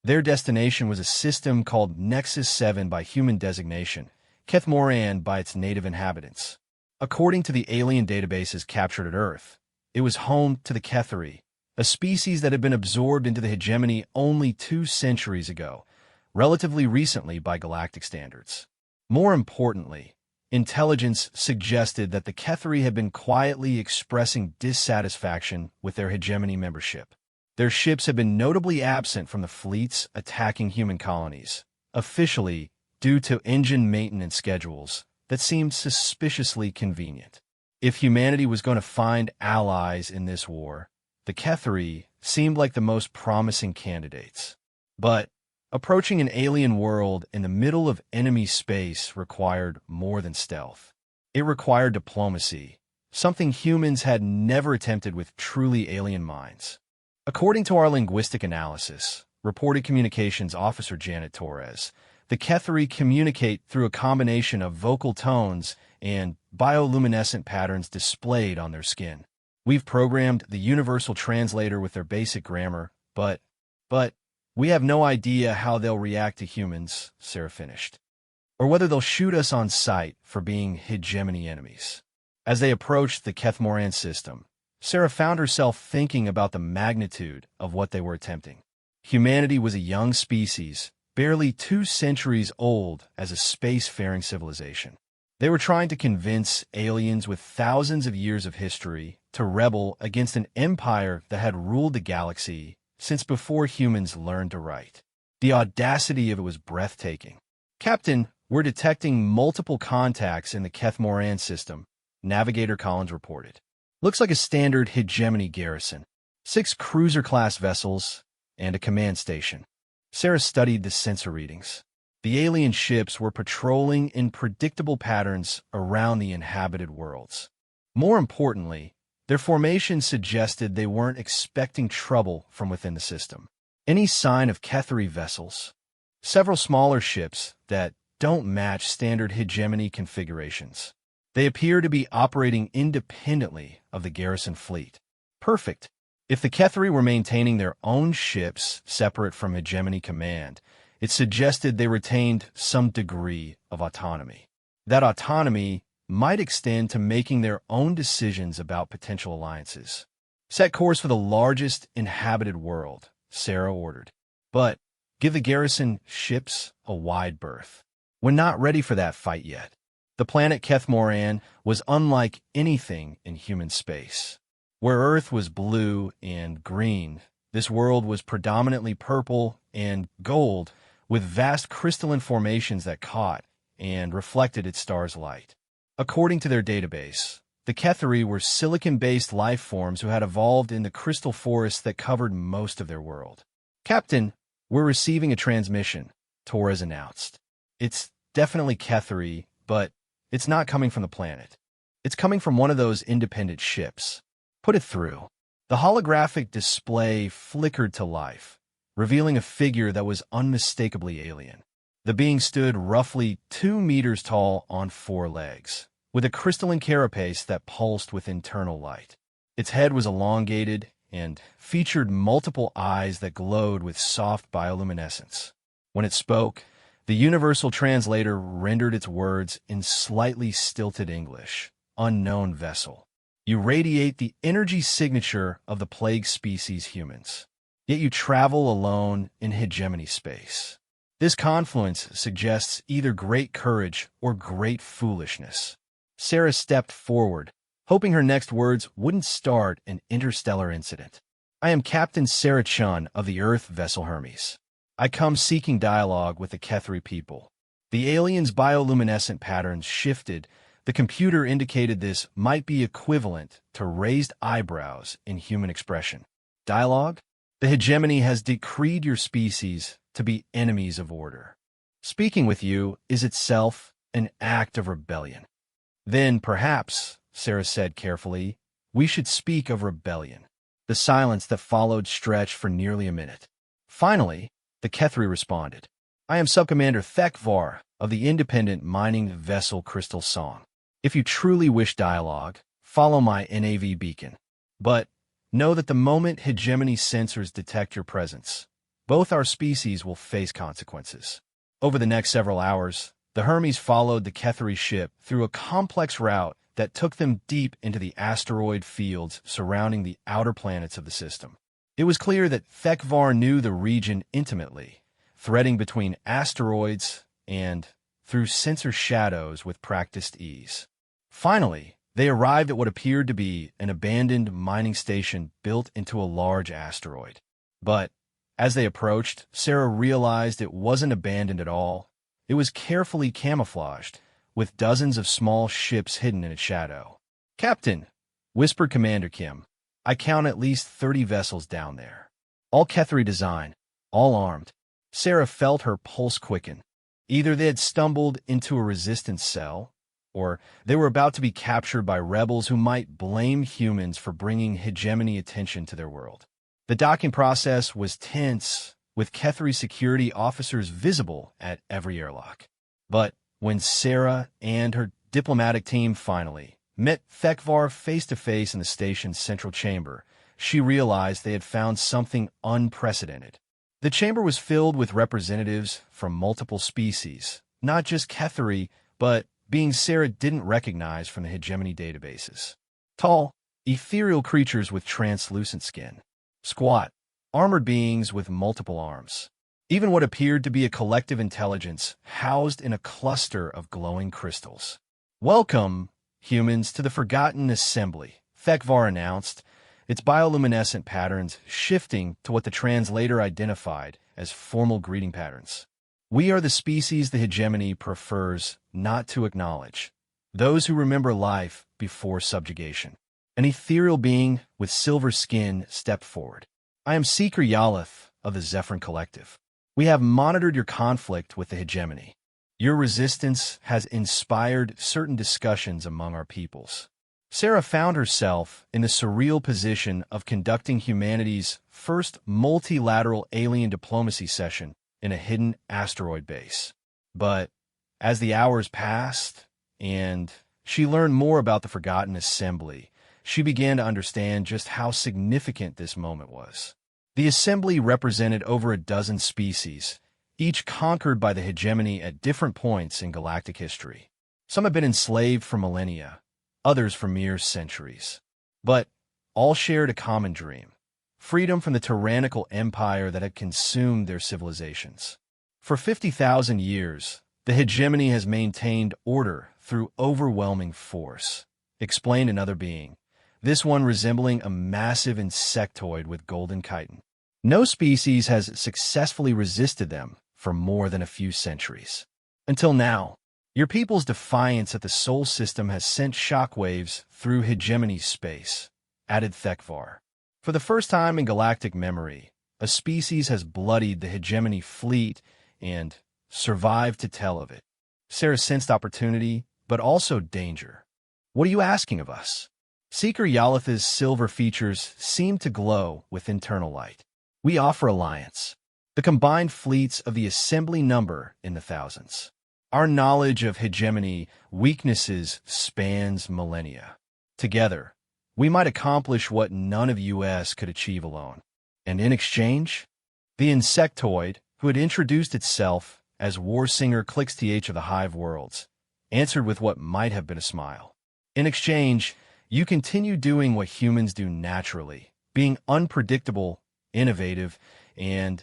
Their destination was a system called Nexus 7 by human designation, Kethmoran by its native inhabitants. According to the alien databases captured at Earth, it was home to the Kethari, a species that had been absorbed into the hegemony only 2 centuries ago, relatively recently by galactic standards. More importantly, intelligence suggested that the Kethari had been quietly expressing dissatisfaction with their hegemony membership. Their ships had been notably absent from the fleets attacking human colonies, officially due to engine maintenance schedules that seemed suspiciously convenient. If humanity was going to find allies in this war, the Kethari seemed like the most promising candidates. But approaching an alien world in the middle of enemy space required more than stealth. It required diplomacy, something humans had never attempted with truly alien minds. According to our linguistic analysis, reported communications officer Janet Torres, the Kethari communicate through a combination of vocal tones and bioluminescent patterns displayed on their skin. We've programmed the universal translator with their basic grammar, but we have no idea how they'll react to humans, Sarah finished, or whether they'll shoot us on sight for being hegemony enemies. As they approached the Kethmoran system, Sarah found herself thinking about the magnitude of what they were attempting. Humanity was a young species, barely 2 centuries old as a spacefaring civilization. They were trying to convince aliens with thousands of years of history to rebel against an empire that had ruled the galaxy since before humans learned to write. The audacity of it was breathtaking. "Captain, we're detecting multiple contacts in the Kethmoran system," Navigator Collins reported. "Looks like a standard hegemony garrison. 6 cruiser-class vessels and a command station." Sarah studied the sensor readings. The alien ships were patrolling in predictable patterns around the inhabited worlds. More importantly, their formation suggested they weren't expecting trouble from within the system. Any sign of Kethari vessels? Several smaller ships that don't match standard hegemony configurations. They appear to be operating independently of the garrison fleet. Perfect. If the Kethari were maintaining their own ships separate from hegemony command, it suggested they retained some degree of autonomy. That autonomy might extend to making their own decisions about potential alliances. "Set course for the largest inhabited world," Sarah ordered. "But give the garrison ships a wide berth. We're not ready for that fight yet." The planet Kethmoran was unlike anything in human space. Where Earth was blue and green, this world was predominantly purple and gold, with vast crystalline formations that caught and reflected its star's light. According to their database, the Kethari were silicon-based life forms who had evolved in the crystal forests that covered most of their world. "Captain, we're receiving a transmission," Torres announced. "It's definitely Kethari, but it's not coming from the planet. It's coming from one of those independent ships. Put it through." The holographic display flickered to life, revealing a figure that was unmistakably alien. The being stood roughly 2 meters tall on 4 legs, with a crystalline carapace that pulsed with internal light. Its head was elongated and featured multiple eyes that glowed with soft bioluminescence. When it spoke, the universal translator rendered its words in slightly stilted English. Unknown vessel. You radiate the energy signature of the plague species humans. Yet you travel alone in hegemony space. This confluence suggests either great courage or great foolishness. Sarah stepped forward, hoping her next words wouldn't start an interstellar incident. I am Captain Sarah Chun of the Earth vessel Hermes. I come seeking dialogue with the Kethri people. The alien's bioluminescent patterns shifted. The computer indicated this might be equivalent to raised eyebrows in human expression. Dialogue? The hegemony has decreed your species to be enemies of order. Speaking with you is itself an act of rebellion. Then, perhaps, Sarah said carefully, we should speak of rebellion. The silence that followed stretched for nearly a minute. Finally, the Kethri responded. I am Subcommander Thekvar of the independent mining vessel Crystal Song. If you truly wish dialogue, follow my NAV beacon. But know that the moment hegemony sensors detect your presence, both our species will face consequences. Over the next several hours, the Hermes followed the Kethri ship through a complex route that took them deep into the asteroid fields surrounding the outer planets of the system. It was clear that Thekvar knew the region intimately, threading between asteroids and through sensor shadows with practiced ease. Finally, they arrived at what appeared to be an abandoned mining station built into a large asteroid. But as they approached, Sarah realized it wasn't abandoned at all. It was carefully camouflaged, with dozens of small ships hidden in its shadow. Captain, whispered Commander Kim, I count at least 30 vessels down there. All Kethri design, all armed. Sarah felt her pulse quicken. Either they had stumbled into a resistance cell, or they were about to be captured by rebels who might blame humans for bringing hegemony attention to their world. The docking process was tense, with Kethri security officers visible at every airlock. But when Sarah and her diplomatic team finally met Thekvar face-to-face in the station's central chamber, she realized they had found something unprecedented. The chamber was filled with representatives from multiple species, not just Kethri, but beings Sarah didn't recognize from the hegemony databases. Tall, ethereal creatures with translucent skin. Squat, armored beings with multiple arms. Even what appeared to be a collective intelligence housed in a cluster of glowing crystals. Welcome, humans, to the Forgotten Assembly, Thekvar announced, its bioluminescent patterns shifting to what the translator identified as formal greeting patterns. We are the species the hegemony prefers not to acknowledge, those who remember life before subjugation. An ethereal being with silver skin stepped forward. I am Seeker Yalith of the Zephyrin Collective. We have monitored your conflict with the hegemony. Your resistance has inspired certain discussions among our peoples. Sarah found herself in the surreal position of conducting humanity's first multilateral alien diplomacy session in a hidden asteroid base. But as the hours passed and she learned more about the Forgotten Assembly, she began to understand just how significant this moment was. The Assembly represented over a dozen species, each conquered by the hegemony at different points in galactic history. Some have been enslaved for millennia, others for mere centuries. But all shared a common dream: freedom from the tyrannical empire that had consumed their civilizations. For 50,000 years, the hegemony has maintained order through overwhelming force, explained another being, this one resembling a massive insectoid with golden chitin. No species has successfully resisted them for more than a few centuries. Until now, your people's defiance at the Sol system has sent shockwaves through hegemony space, added Thekvar. For the first time in galactic memory, a species has bloodied the hegemony fleet and survived to tell of it. Sarah sensed opportunity, but also danger. What are you asking of us? Seeker Yalith's silver features seemed to glow with internal light. We offer alliance. The combined fleets of the assembly number in the thousands. Our knowledge of hegemony weaknesses spans millennia. Together, we might accomplish what none of US could achieve alone. And in exchange, the insectoid, who had introduced itself as Warsinger Clixth of the Hive Worlds, answered with what might have been a smile. In exchange, you continue doing what humans do naturally, being unpredictable, innovative, and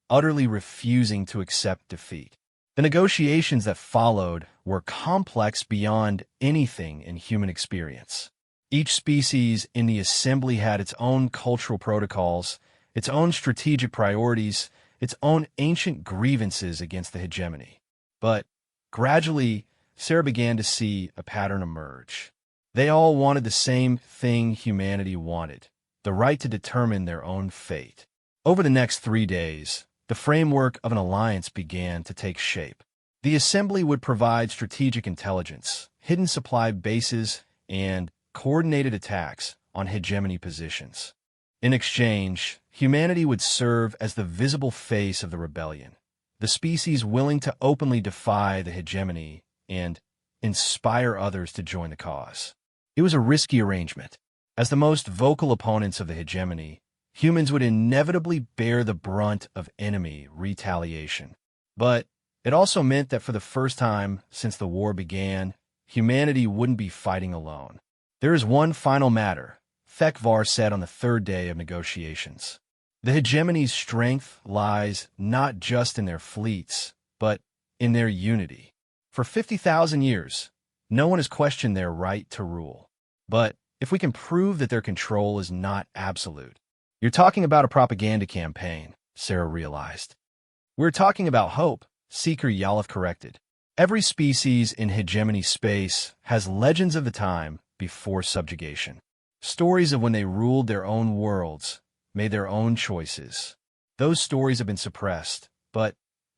utterly refusing to accept defeat. The negotiations that followed were complex beyond anything in human experience. Each species in the assembly had its own cultural protocols, its own strategic priorities, its own ancient grievances against the hegemony. But gradually, Sarah began to see a pattern emerge. They all wanted the same thing humanity wanted, the right to determine their own fate. Over the next 3 days, the framework of an alliance began to take shape. The assembly would provide strategic intelligence, hidden supply bases, and coordinated attacks on hegemony positions. In exchange, humanity would serve as the visible face of the rebellion, the species willing to openly defy the hegemony and inspire others to join the cause. It was a risky arrangement. As the most vocal opponents of the hegemony, humans would inevitably bear the brunt of enemy retaliation. But it also meant that for the first time since the war began, humanity wouldn't be fighting alone. There is one final matter, Thekvar said on the third day of negotiations. The hegemony's strength lies not just in their fleets, but in their unity. For 50,000 years, no one has questioned their right to rule. But if we can prove that their control is not absolute, you're talking about a propaganda campaign, Sarah realized. We're talking about hope, Seeker Yalov corrected. Every species in hegemony space has legends of the time before subjugation. Stories of when they ruled their own worlds, made their own choices. Those stories have been suppressed, but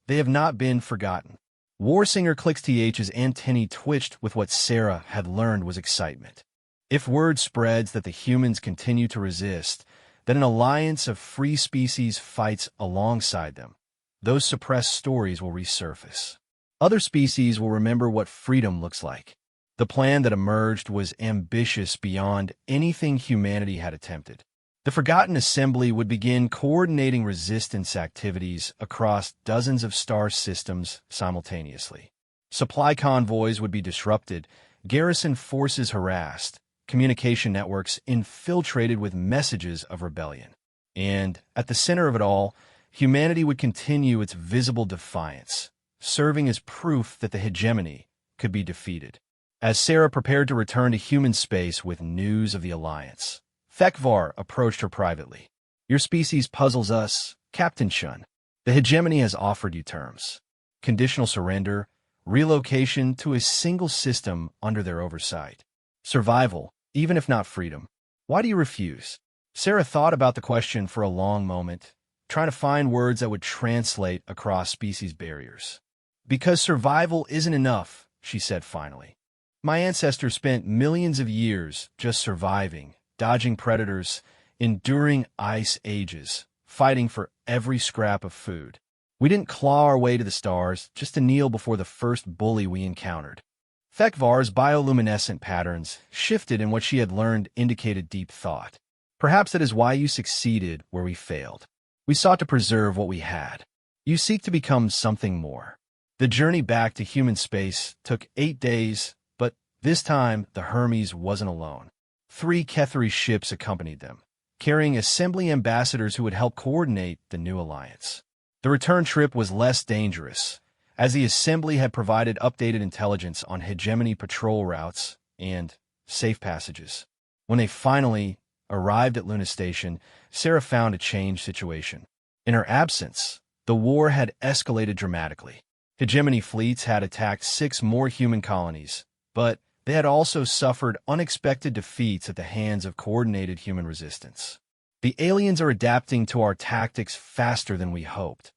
they have not been forgotten. Warsinger Clixth's antennae twitched with what Sarah had learned was excitement. If word spreads that the humans continue to resist, that an alliance of free species fights alongside them, those suppressed stories will resurface. Other species will remember what freedom looks like. The plan that emerged was ambitious beyond anything humanity had attempted. The Forgotten Assembly would begin coordinating resistance activities across dozens of star systems simultaneously. Supply convoys would be disrupted, garrison forces harassed, communication networks infiltrated with messages of rebellion. And at the center of it all, humanity would continue its visible defiance, serving as proof that the hegemony could be defeated. As Sarah prepared to return to human space with news of the alliance, Thekvar approached her privately. Your species puzzles us, Captain Shun. The hegemony has offered you terms. Conditional surrender, relocation to a single system under their oversight. Survival, even if not freedom. Why do you refuse? Sarah thought about the question for a long moment, trying to find words that would translate across species barriers. Because survival isn't enough, she said finally. My ancestors spent millions of years just surviving, dodging predators, enduring ice ages, fighting for every scrap of food. We didn't claw our way to the stars just to kneel before the first bully we encountered. Thekvar's bioluminescent patterns shifted and what she had learned indicated deep thought. Perhaps that is why you succeeded where we failed. We sought to preserve what we had. You seek to become something more. The journey back to human space took 8 days, but this time the Hermes wasn't alone. 3 Kethri ships accompanied them, carrying assembly ambassadors who would help coordinate the new alliance. The return trip was less dangerous, as the assembly had provided updated intelligence on hegemony patrol routes and safe passages. When they finally arrived at Luna Station, Sarah found a changed situation. In her absence, the war had escalated dramatically. Hegemony fleets had attacked 6 more human colonies, but they had also suffered unexpected defeats at the hands of coordinated human resistance. The aliens are adapting to our tactics faster than we hoped,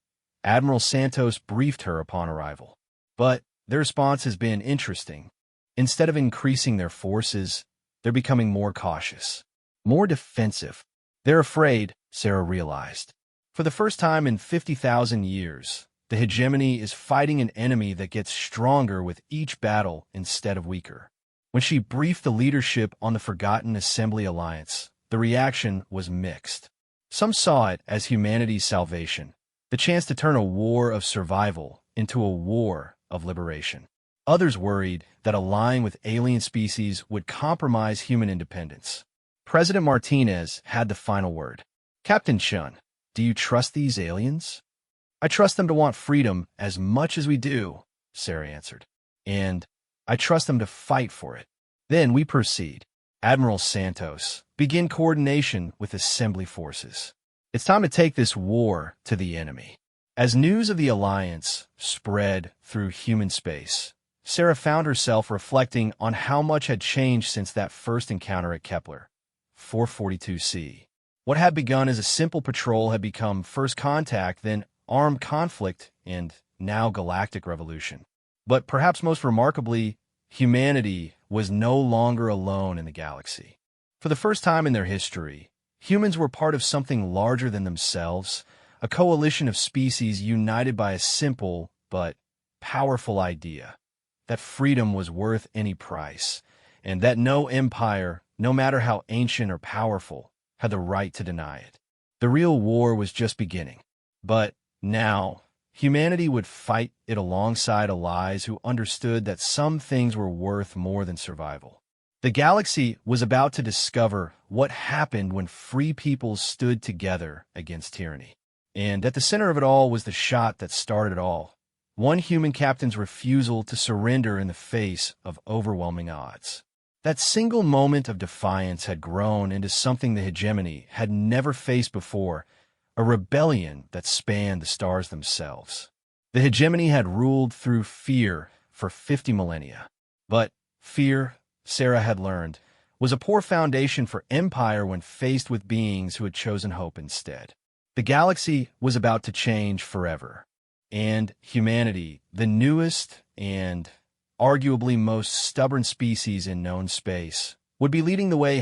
Admiral Santos briefed her upon arrival. But their response has been interesting. Instead of increasing their forces, they're becoming more cautious, more defensive. They're afraid, Sarah realized. For the first time in 50,000 years, the hegemony is fighting an enemy that gets stronger with each battle instead of weaker. When she briefed the leadership on the Forgotten Assembly Alliance, the reaction was mixed. Some saw it as humanity's salvation, the chance to turn a war of survival into a war of liberation. Others worried that allying with alien species would compromise human independence. President Martinez had the final word. "Captain Chun, do you trust these aliens?" "I trust them to want freedom as much as we do," Sarah answered. "And I trust them to fight for it." "Then we proceed. Admiral Santos, begin coordination with Assembly forces. It's time to take this war to the enemy." As news of the alliance spread through human space, Sarah found herself reflecting on how much had changed since that first encounter at Kepler 442c. What had begun as a simple patrol had become first contact, then armed conflict, and now galactic revolution. But perhaps most remarkably, humanity was no longer alone in the galaxy. For the first time in their history, humans were part of something larger than themselves, a coalition of species united by a simple but powerful idea: that freedom was worth any price, and that no empire, no matter how ancient or powerful, had the right to deny it. The real war was just beginning. But now, humanity would fight it alongside allies who understood that some things were worth more than survival. The galaxy was about to discover what happened when free peoples stood together against tyranny. And at the center of it all was the shot that started it all: one human captain's refusal to surrender in the face of overwhelming odds. That single moment of defiance had grown into something the hegemony had never faced before, a rebellion that spanned the stars themselves. The hegemony had ruled through fear for 50 millennia. But fear, Sarah had learned, was a poor foundation for empire when faced with beings who had chosen hope instead. The galaxy was about to change forever, and humanity, the newest and arguably most stubborn species in known space, would be leading the way.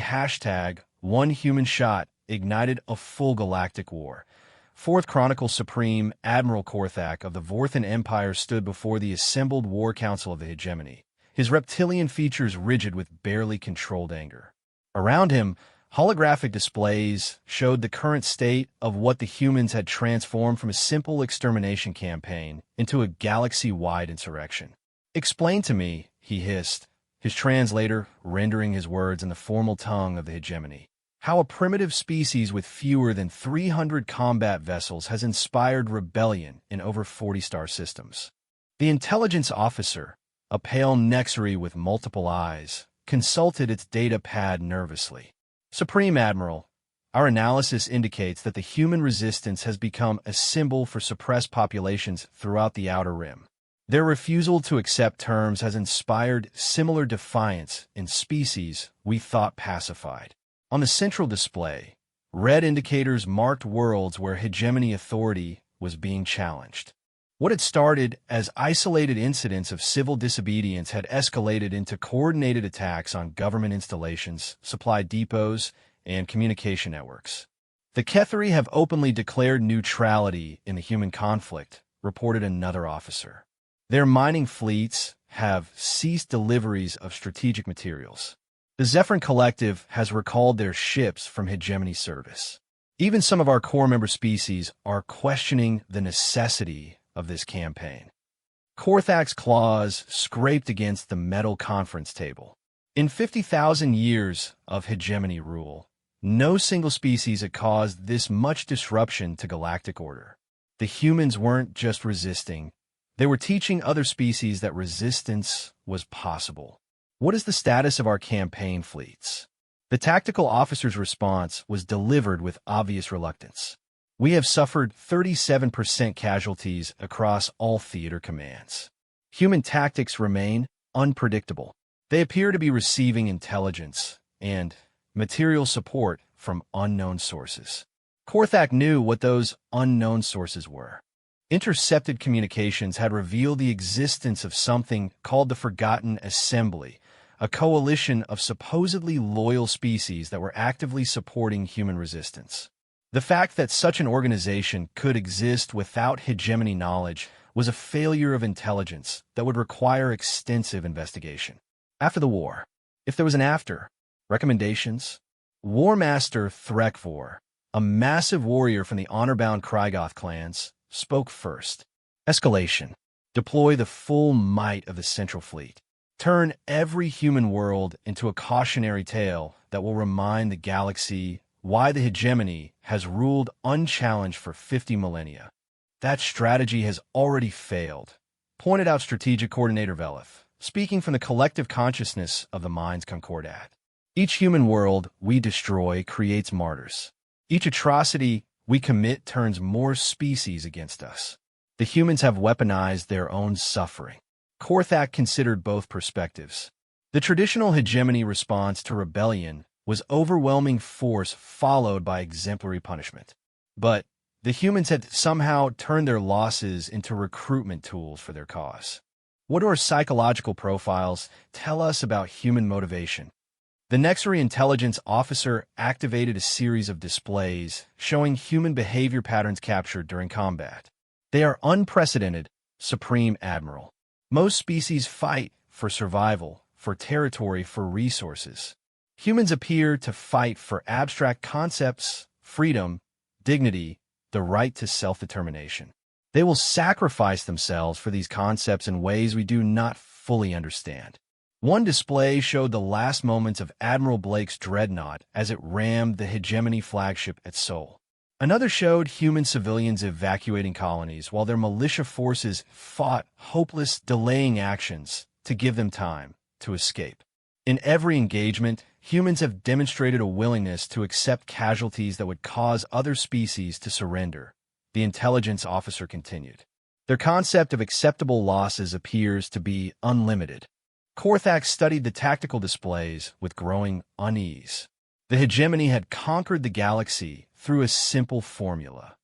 One human shot ignited a full galactic war. Fourth Chronicle Supreme Admiral Korthak of the Vorthan Empire stood before the assembled War Council of the Hegemony, his reptilian features rigid with barely controlled anger. Around him, holographic displays showed the current state of what the humans had transformed from a simple extermination campaign into a galaxy-wide insurrection. "Explain to me," he hissed, his translator rendering his words in the formal tongue of the hegemony, "how a primitive species with fewer than 300 combat vessels has inspired rebellion in over 40 star systems." The intelligence officer, a pale Nexary with multiple eyes, consulted its data pad nervously. "Supreme Admiral, our analysis indicates that the human resistance has become a symbol for suppressed populations throughout the Outer Rim. Their refusal to accept terms has inspired similar defiance in species we thought pacified." On the central display, red indicators marked worlds where hegemony authority was being challenged. What had started as isolated incidents of civil disobedience had escalated into coordinated attacks on government installations, supply depots, and communication networks. "The Kethari have openly declared neutrality in the human conflict," reported another officer. "Their mining fleets have ceased deliveries of strategic materials. The Zephyrin Collective has recalled their ships from hegemony service. Even some of our core member species are questioning the necessity of this campaign." Korthak's claws scraped against the metal conference table. In 50,000 years of hegemony rule, no single species had caused this much disruption to galactic order. The humans weren't just resisting, they were teaching other species that resistance was possible. "What is the status of our campaign fleets?" The tactical officer's response was delivered with obvious reluctance. "We have suffered 37% casualties across all theater commands. Human tactics remain unpredictable. They appear to be receiving intelligence and material support from unknown sources." Korthak knew what those unknown sources were. Intercepted communications had revealed the existence of something called the Forgotten Assembly, a coalition of supposedly loyal species that were actively supporting human resistance. The fact that such an organization could exist without hegemony knowledge was a failure of intelligence that would require extensive investigation. After the war, if there was an after, recommendations? War Master Threkvor, a massive warrior from the honor-bound Krygoth clans, spoke first. Escalation. Deploy the full might of the Central Fleet. Turn every human world into a cautionary tale that will remind the galaxy why the hegemony has ruled unchallenged for 50 millennia. That strategy has already failed, pointed out Strategic Coordinator Velith, speaking from the collective consciousness of the Minds Concordat. Each human world we destroy creates martyrs. Each atrocity we commit turns more species against us. The humans have weaponized their own suffering. Korthak considered both perspectives. The traditional hegemony response to rebellion was overwhelming force followed by exemplary punishment. But the humans had somehow turned their losses into recruitment tools for their cause. What do our psychological profiles tell us about human motivation? The Nexary intelligence officer activated a series of displays showing human behavior patterns captured during combat. They are unprecedented, Supreme Admiral. Most species fight for survival, for territory, for resources. Humans appear to fight for abstract concepts, freedom, dignity, the right to self-determination. They will sacrifice themselves for these concepts in ways we do not fully understand. One display showed the last moments of Admiral Blake's dreadnought as it rammed the hegemony flagship at Sol. Another showed human civilians evacuating colonies while their militia forces fought hopeless, delaying actions to give them time to escape. In every engagement, humans have demonstrated a willingness to accept casualties that would cause other species to surrender, the intelligence officer continued. Their concept of acceptable losses appears to be unlimited. Korthak studied the tactical displays with growing unease. The hegemony had conquered the galaxy through a simple formula.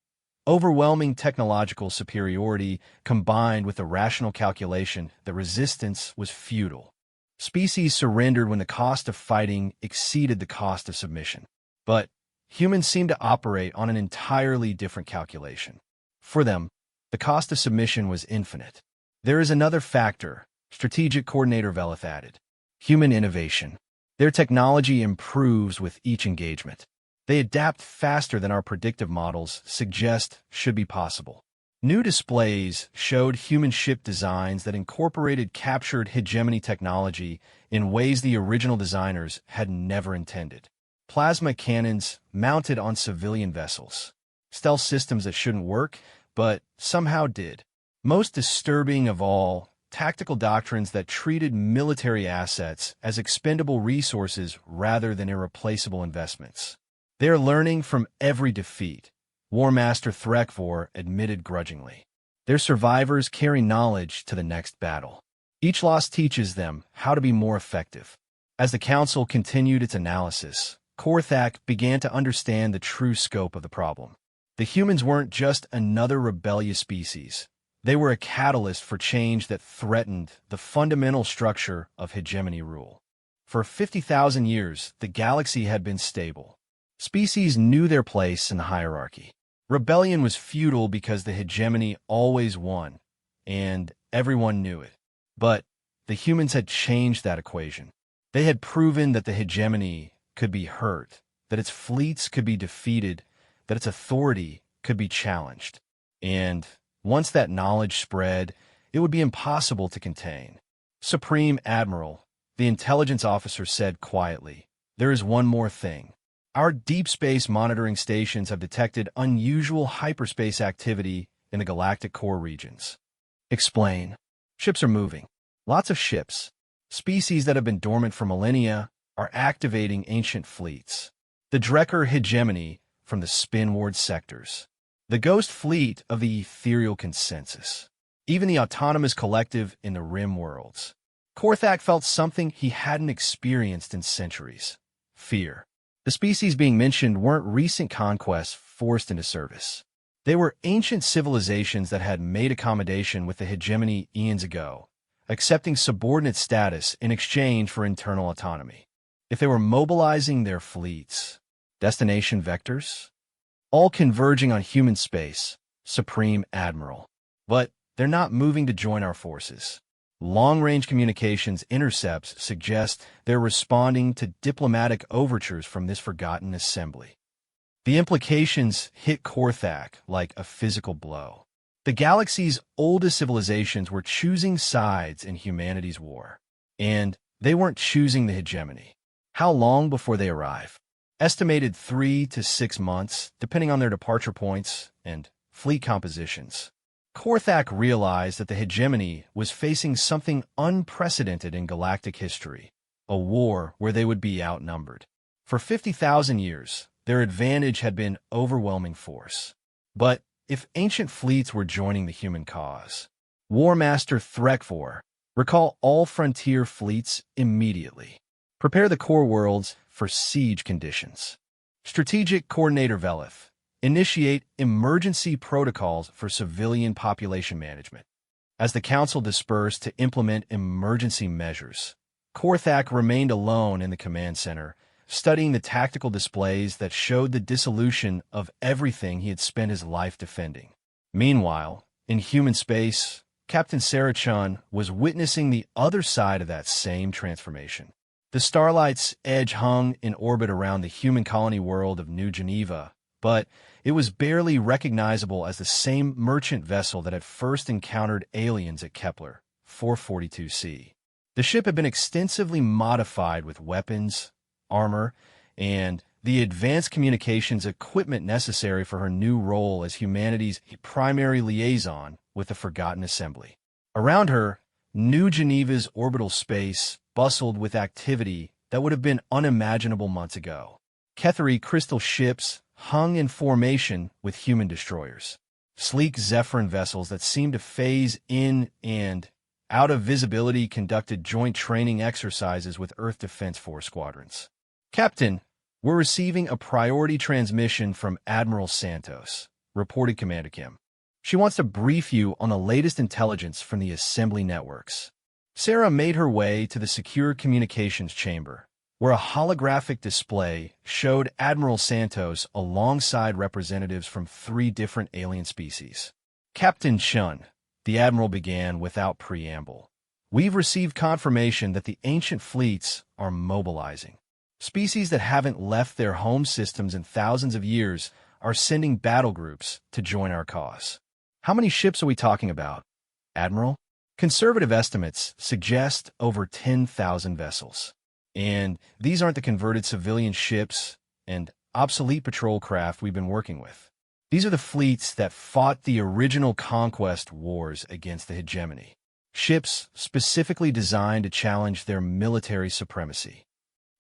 Overwhelming technological superiority combined with a rational calculation that resistance was futile. Species surrendered when the cost of fighting exceeded the cost of submission. But humans seem to operate on an entirely different calculation. For them, the cost of submission was infinite. There is another factor, Strategic Coordinator Velith added. Human innovation. Their technology improves with each engagement. They adapt faster than our predictive models suggest should be possible. New displays showed human ship designs that incorporated captured hegemony technology in ways the original designers had never intended. Plasma cannons mounted on civilian vessels. Stealth systems that shouldn't work, but somehow did. Most disturbing of all, tactical doctrines that treated military assets as expendable resources rather than irreplaceable investments. They are learning from every defeat, War Master Threkvor admitted grudgingly. Their survivors carry knowledge to the next battle. Each loss teaches them how to be more effective. As the Council continued its analysis, Korthak began to understand the true scope of the problem. The humans weren't just another rebellious species. They were a catalyst for change that threatened the fundamental structure of hegemony rule. For 50,000 years, the galaxy had been stable. Species knew their place in the hierarchy. Rebellion was futile because the hegemony always won, and everyone knew it. But the humans had changed that equation. They had proven that the hegemony could be hurt, that its fleets could be defeated, that its authority could be challenged. And once that knowledge spread, it would be impossible to contain. Supreme Admiral, the intelligence officer said quietly, there is one more thing. Our deep space monitoring stations have detected unusual hyperspace activity in the galactic core regions. Explain. Ships are moving. Lots of ships. Species that have been dormant for millennia are activating ancient fleets. The Drekker hegemony from the Spinward sectors. The ghost fleet of the ethereal consensus. Even the autonomous collective in the rim worlds. Korthak felt something he hadn't experienced in centuries. Fear. The species being mentioned weren't recent conquests forced into service. They were ancient civilizations that had made accommodation with the hegemony eons ago, accepting subordinate status in exchange for internal autonomy. If they were mobilizing their fleets, destination vectors? all converging on human space, Supreme Admiral. But they're not moving to join our forces. Long-range communications intercepts suggest they're responding to diplomatic overtures from this forgotten assembly. The implications hit Korthak like a physical blow. The galaxy's oldest civilizations were choosing sides in humanity's war. And they weren't choosing the hegemony. How long before they arrive? Estimated 3 to 6 months, depending on their departure points and fleet compositions. Korthak realized that the hegemony was facing something unprecedented in galactic history, a war where they would be outnumbered. For 50,000 years, their advantage had been overwhelming force. But if ancient fleets were joining the human cause, War Master Threkvor, recall all frontier fleets immediately. Prepare the core worlds for siege conditions. Strategic Coordinator Velith, initiate emergency protocols for civilian population management. As the Council dispersed to implement emergency measures, Korthak remained alone in the command center, studying the tactical displays that showed the dissolution of everything he had spent his life defending. Meanwhile, in human space, Captain Sarah Chun was witnessing the other side of that same transformation. The Starlight's edge hung in orbit around the human colony world of New Geneva, but it was barely recognizable as the same merchant vessel that had first encountered aliens at Kepler 442c. The ship had been extensively modified with weapons, armor, and the advanced communications equipment necessary for her new role as humanity's primary liaison with the Forgotten Assembly. Around her, New Geneva's orbital space bustled with activity that would have been unimaginable months ago. Ketheri crystal ships hung in formation with human destroyers, sleek Zephyrin vessels that seemed to phase in and out of visibility conducted joint training exercises with Earth Defense Force squadrons. Captain, we're receiving a priority transmission from Admiral Santos, reported Commander Kim. She wants to brief you on the latest intelligence from the Assembly networks. Sarah made her way to the secure communications chamber, where a holographic display showed Admiral Santos alongside representatives from 3 different alien species. Captain Chun, the Admiral began without preamble. We've received confirmation that the ancient fleets are mobilizing. Species that haven't left their home systems in thousands of years are sending battle groups to join our cause. How many ships are we talking about, Admiral? Conservative estimates suggest over 10,000 vessels. And these aren't the converted civilian ships and obsolete patrol craft we've been working with. These are the fleets that fought the original conquest wars against the hegemony. Ships specifically designed to challenge their military supremacy.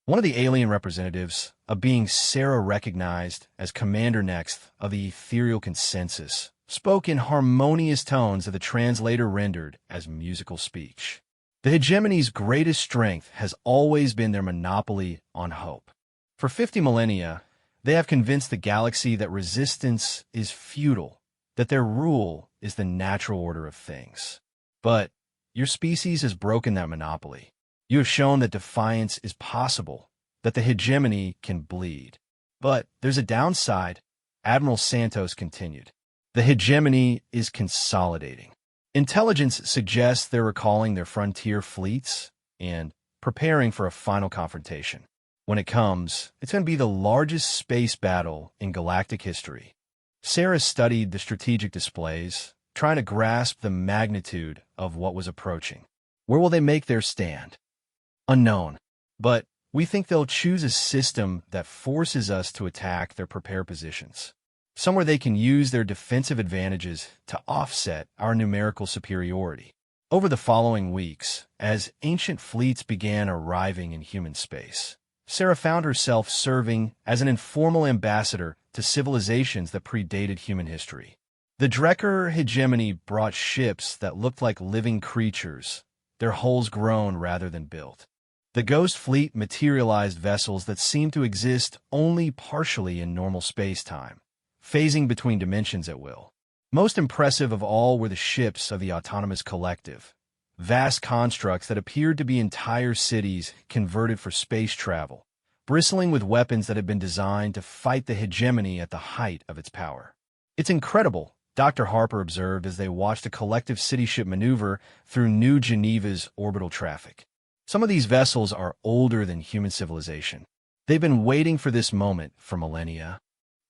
One of the alien representatives, a being Sarah recognized as Commander Next of the Ethereal Consensus, spoke in harmonious tones that the translator rendered as musical speech. The hegemony's greatest strength has always been their monopoly on hope. For 50 millennia, they have convinced the galaxy that resistance is futile, that their rule is the natural order of things. But your species has broken that monopoly. You have shown that defiance is possible, that the hegemony can bleed. But there's a downside, Admiral Santos continued. The hegemony is consolidating. Intelligence suggests they're recalling their frontier fleets and preparing for a final confrontation. When it comes, it's going to be the largest space battle in galactic history. Sarah studied the strategic displays, trying to grasp the magnitude of what was approaching. Where will they make their stand? Unknown. But we think they'll choose a system that forces us to attack their prepared positions. Somewhere they can use their defensive advantages to offset our numerical superiority. Over the following weeks, as ancient fleets began arriving in human space, Sarah found herself serving as an informal ambassador to civilizations that predated human history. The Drekker hegemony brought ships that looked like living creatures, their hulls grown rather than built. The Ghost Fleet materialized vessels that seemed to exist only partially in normal space-time, phasing between dimensions at will. Most impressive of all were the ships of the Autonomous Collective, vast constructs that appeared to be entire cities converted for space travel, bristling with weapons that had been designed to fight the hegemony at the height of its power. "It's incredible," Dr. Harper observed as they watched a collective city ship maneuver through New Geneva's orbital traffic. "Some of these vessels are older than human civilization. They've been waiting for this moment for millennia."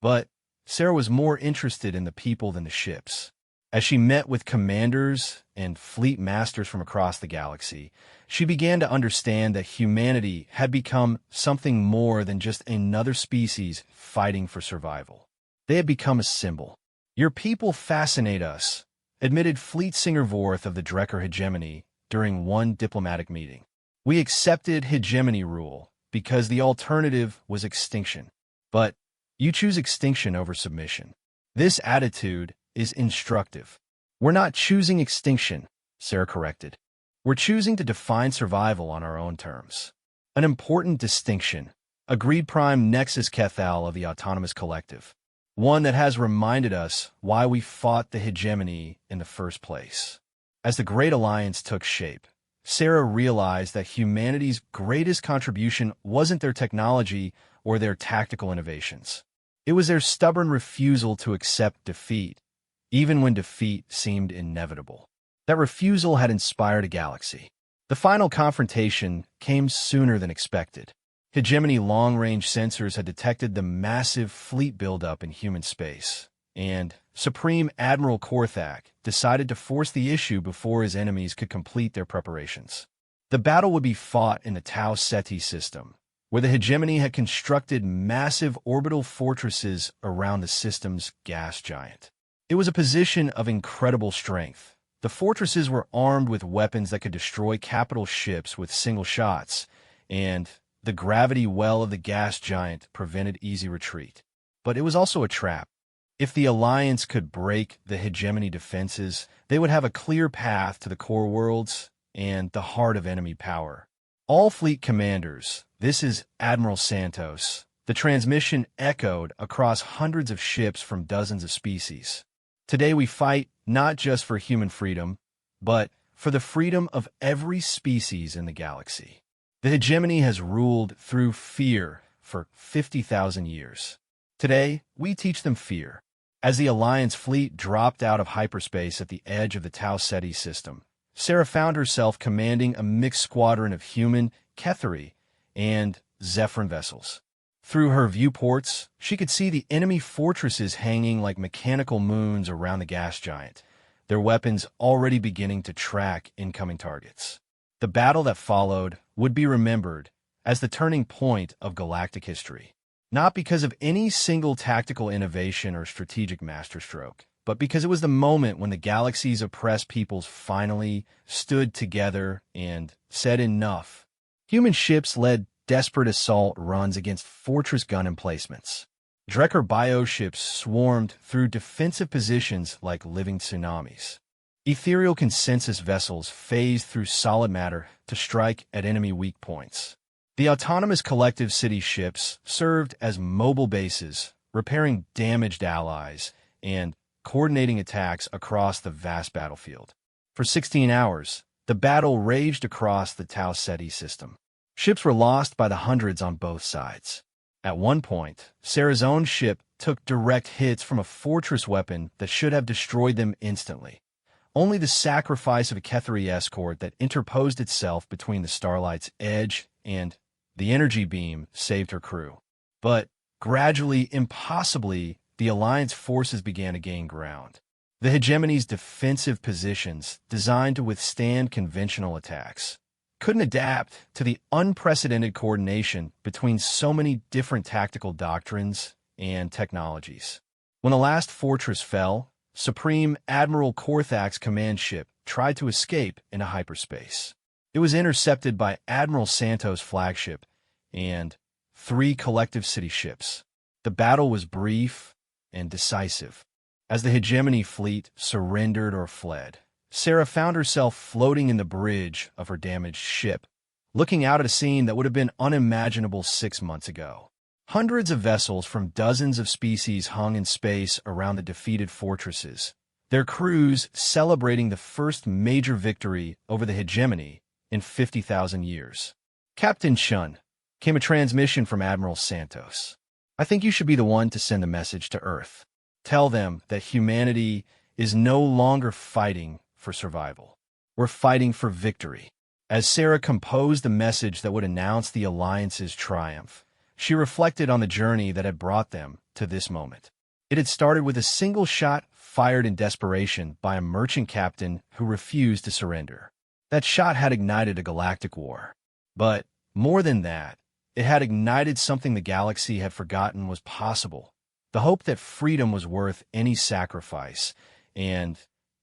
But Sarah was more interested in the people than the ships. As she met with commanders and fleet masters from across the galaxy, she began to understand that humanity had become something more than just another species fighting for survival. They had become a symbol. "Your people fascinate us," admitted Fleet Singer Vorth of the Drekker hegemony during one diplomatic meeting. "We accepted hegemony rule because the alternative was extinction. But you choose extinction over submission. This attitude is instructive." "We're not choosing extinction," Sarah corrected. "We're choosing to define survival on our own terms." "An important distinction," agreed Prime Nexus Kethal of the Autonomous Collective. "One that has reminded us why we fought the hegemony in the first place." As the Great Alliance took shape, Sarah realized that humanity's greatest contribution wasn't their technology or their tactical innovations. It was their stubborn refusal to accept defeat, even when defeat seemed inevitable. That refusal had inspired a galaxy. The final confrontation came sooner than expected. Hegemony long-range sensors had detected the massive fleet buildup in human space, and Supreme Admiral Korthak decided to force the issue before his enemies could complete their preparations. The battle would be fought in the Tau Ceti system, where the hegemony had constructed massive orbital fortresses around the system's gas giant. It was a position of incredible strength. The fortresses were armed with weapons that could destroy capital ships with single shots, and the gravity well of the gas giant prevented easy retreat. But it was also a trap. If the Alliance could break the hegemony defenses, they would have a clear path to the core worlds and the heart of enemy power. "All fleet commanders, this is Admiral Santos." The transmission echoed across hundreds of ships from dozens of species. "Today we fight not just for human freedom, but for the freedom of every species in the galaxy. The hegemony has ruled through fear for 50,000 years. Today, we teach them fear." As the Alliance fleet dropped out of hyperspace at the edge of the Tau Ceti system, Sarah found herself commanding a mixed squadron of human, Ketheri, and Zephyrin vessels. Through her viewports, she could see the enemy fortresses hanging like mechanical moons around the gas giant, their weapons already beginning to track incoming targets. The battle that followed would be remembered as the turning point of galactic history, not because of any single tactical innovation or strategic masterstroke, but because it was the moment when the galaxy's oppressed peoples finally stood together and said enough. Human ships led desperate assault runs against fortress gun emplacements. Drekker bioships swarmed through defensive positions like living tsunamis. Ethereal consensus vessels phased through solid matter to strike at enemy weak points. The autonomous collective city ships served as mobile bases, repairing damaged allies and coordinating attacks across the vast battlefield. For 16 hours, the battle raged across the Tau Ceti system. Ships were lost by the hundreds on both sides. At one point, Sarah's own ship took direct hits from a fortress weapon that should have destroyed them instantly. Only the sacrifice of a Ketheri escort that interposed itself between the Starlight's edge and the energy beam saved her crew. But gradually, impossibly, the Alliance forces began to gain ground. The hegemony's defensive positions, designed to withstand conventional attacks, couldn't adapt to the unprecedented coordination between so many different tactical doctrines and technologies. When the last fortress fell, Supreme Admiral Korthak's command ship tried to escape into hyperspace. It was intercepted by Admiral Santos' flagship and 3 collective city ships. The battle was brief and decisive. As the hegemony fleet surrendered or fled, Sarah found herself floating in the bridge of her damaged ship, looking out at a scene that would have been unimaginable 6 months ago. Hundreds of vessels from dozens of species hung in space around the defeated fortresses, their crews celebrating the first major victory over the hegemony in 50,000 years. "Captain Shun," came a transmission from Admiral Santos. I think you should be the one to send the message to Earth. Tell them that humanity is no longer fighting for survival. We're fighting for victory. As Sarah composed the message that would announce the Alliance's triumph, she reflected on the journey that had brought them to this moment. It had started with a single shot fired in desperation by a merchant captain who refused to surrender. That shot had ignited a galactic war. But more than that, it had ignited something the galaxy had forgotten was possible. The hope that freedom was worth any sacrifice, and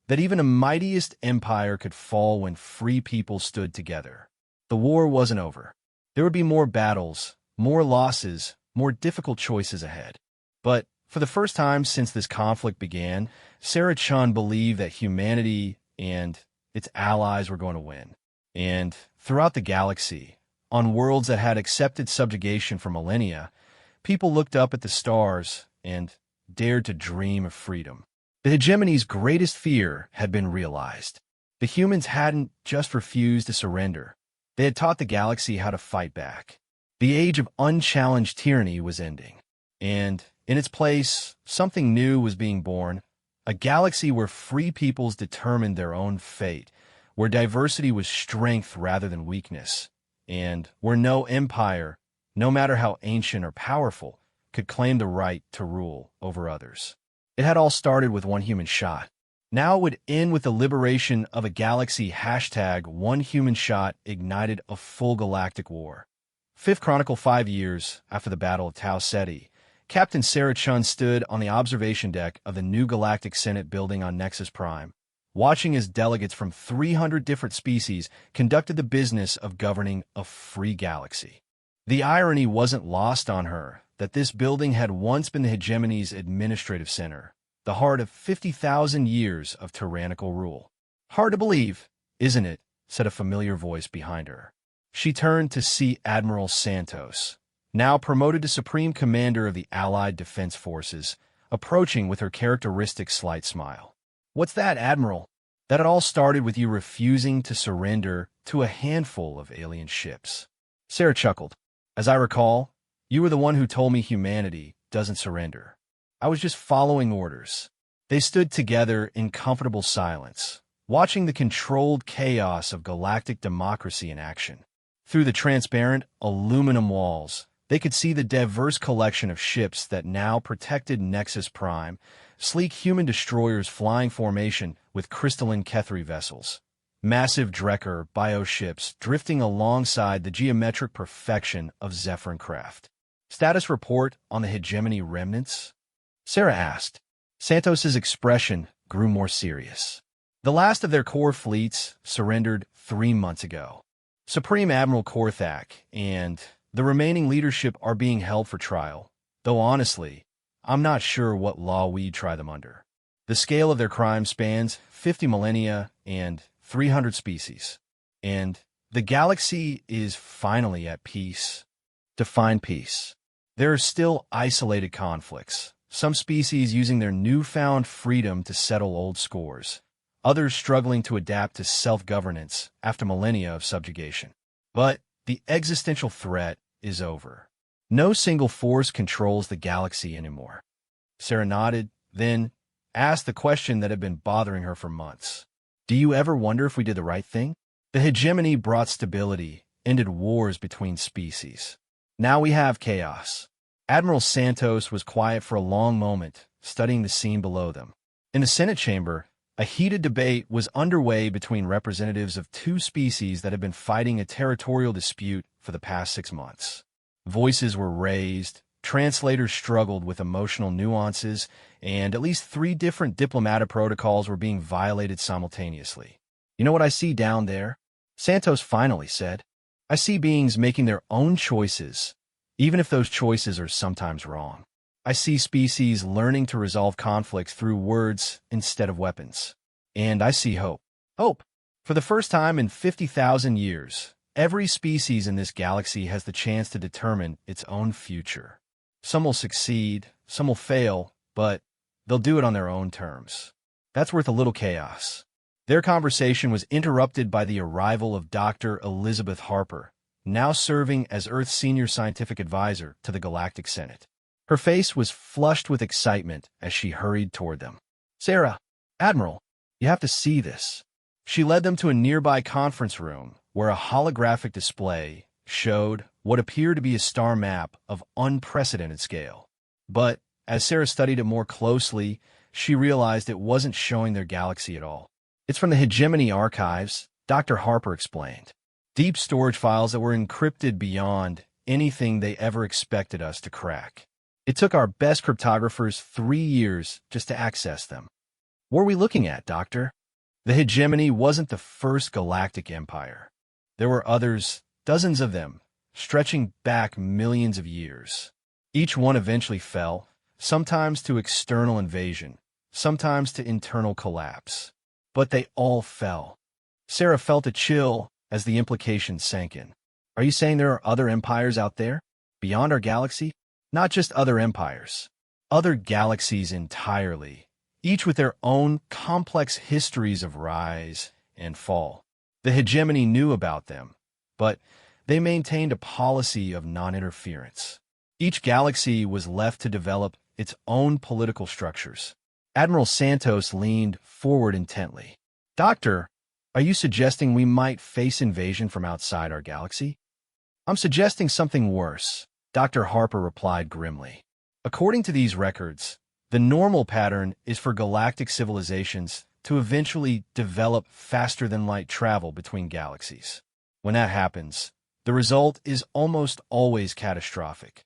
that even the mightiest empire could fall when free people stood together. The war wasn't over. There would be more battles, more losses, more difficult choices ahead. But for the first time since this conflict began, Sarah Chun believed that humanity and its allies were going to win. And throughout the galaxy, on worlds that had accepted subjugation for millennia, people looked up at the stars and dared to dream of freedom. The hegemony's greatest fear had been realized. The humans hadn't just refused to surrender. They had taught the galaxy how to fight back. The age of unchallenged tyranny was ending. And in its place, something new was being born, a galaxy where free peoples determined their own fate, where diversity was strength rather than weakness, and where no empire, no matter how ancient or powerful, could claim the right to rule over others. It had all started with one human shot. Now it would end with the liberation of a galaxy. #One human shot ignited a full galactic war. Fifth Chronicle 5 years after the Battle of Tau Ceti, Captain Sarah Chun stood on the observation deck of the new Galactic Senate building on Nexus Prime, watching as delegates from 300 different species conducted the business of governing a free galaxy. The irony wasn't lost on her that this building had once been the hegemony's administrative center, the heart of 50,000 years of tyrannical rule. "Hard to believe, isn't it?" said a familiar voice behind her. She turned to see Admiral Santos, now promoted to Supreme Commander of the Allied Defense Forces, approaching with her characteristic slight smile. "What's that, Admiral?" "That it all started with you refusing to surrender to a handful of alien ships." Sarah chuckled. "As I recall, you were the one who told me humanity doesn't surrender. I was just following orders." They stood together in comfortable silence, watching the controlled chaos of galactic democracy in action. Through the transparent aluminum walls, they could see the diverse collection of ships that now protected Nexus Prime, sleek human destroyers flying formation with crystalline Kethri vessels, massive Drekker bioships drifting alongside the geometric perfection of Zephyrin craft. "Status report on the hegemony remnants?" Sarah asked. Santos's expression grew more serious. "The last of their core fleets surrendered 3 months ago. Supreme Admiral Korthak and the remaining leadership are being held for trial, though honestly, I'm not sure what law we'd try them under. The scale of their crime spans 50 millennia and 300 species. And the galaxy is finally at peace. To find peace. There are still isolated conflicts, some species using their newfound freedom to settle old scores, others struggling to adapt to self-governance after millennia of subjugation. But the existential threat is over. No single force controls the galaxy anymore." Sarah nodded, then asked the question that had been bothering her for months. "Do you ever wonder if we did the right thing? The hegemony brought stability, ended wars between species. Now we have chaos." Admiral Santos was quiet for a long moment, studying the scene below them. In the Senate chamber, a heated debate was underway between representatives of 2 species that had been fighting a territorial dispute for the past 6 months. Voices were raised, translators struggled with emotional nuances, and at least 3 different diplomatic protocols were being violated simultaneously. "You know what I see down there?" Santos finally said. "I see beings making their own choices, even if those choices are sometimes wrong. I see species learning to resolve conflicts through words instead of weapons. And I see hope. Hope. For the first time in 50,000 years, every species in this galaxy has the chance to determine its own future. Some will succeed, some will fail, but they'll do it on their own terms. That's worth a little chaos." Their conversation was interrupted by the arrival of Dr. Elizabeth Harper, now serving as Earth's senior scientific advisor to the Galactic Senate. Her face was flushed with excitement as she hurried toward them. "Sarah, Admiral, you have to see this." She led them to a nearby conference room where a holographic display showed what appeared to be a star map of unprecedented scale. But as Sarah studied it more closely, she realized it wasn't showing their galaxy at all. "It's from the Hegemony archives," Dr. Harper explained. "Deep storage files that were encrypted beyond anything they ever expected us to crack. It took our best cryptographers 3 years just to access them." "What are we looking at, Doctor?" The Hegemony wasn't the first galactic empire. There were others, dozens of them, stretching back millions of years. Each one eventually fell, sometimes to external invasion, sometimes to internal collapse. But they all fell. Sarah felt a chill as the implications sank in. "Are you saying there are other empires out there, beyond our galaxy? Not just other empires. Other galaxies entirely, each with their own complex histories of rise and fall. The Hegemony knew about them, but they maintained a policy of non-interference. Each galaxy was left to develop its own political structures." Admiral Santos leaned forward intently. "Doctor, are you suggesting we might face invasion from outside our galaxy?" "I'm suggesting something worse," Dr. Harper replied grimly. "According to these records, the normal pattern is for galactic civilizations to eventually develop faster-than-light travel between galaxies. When that happens, the result is almost always catastrophic."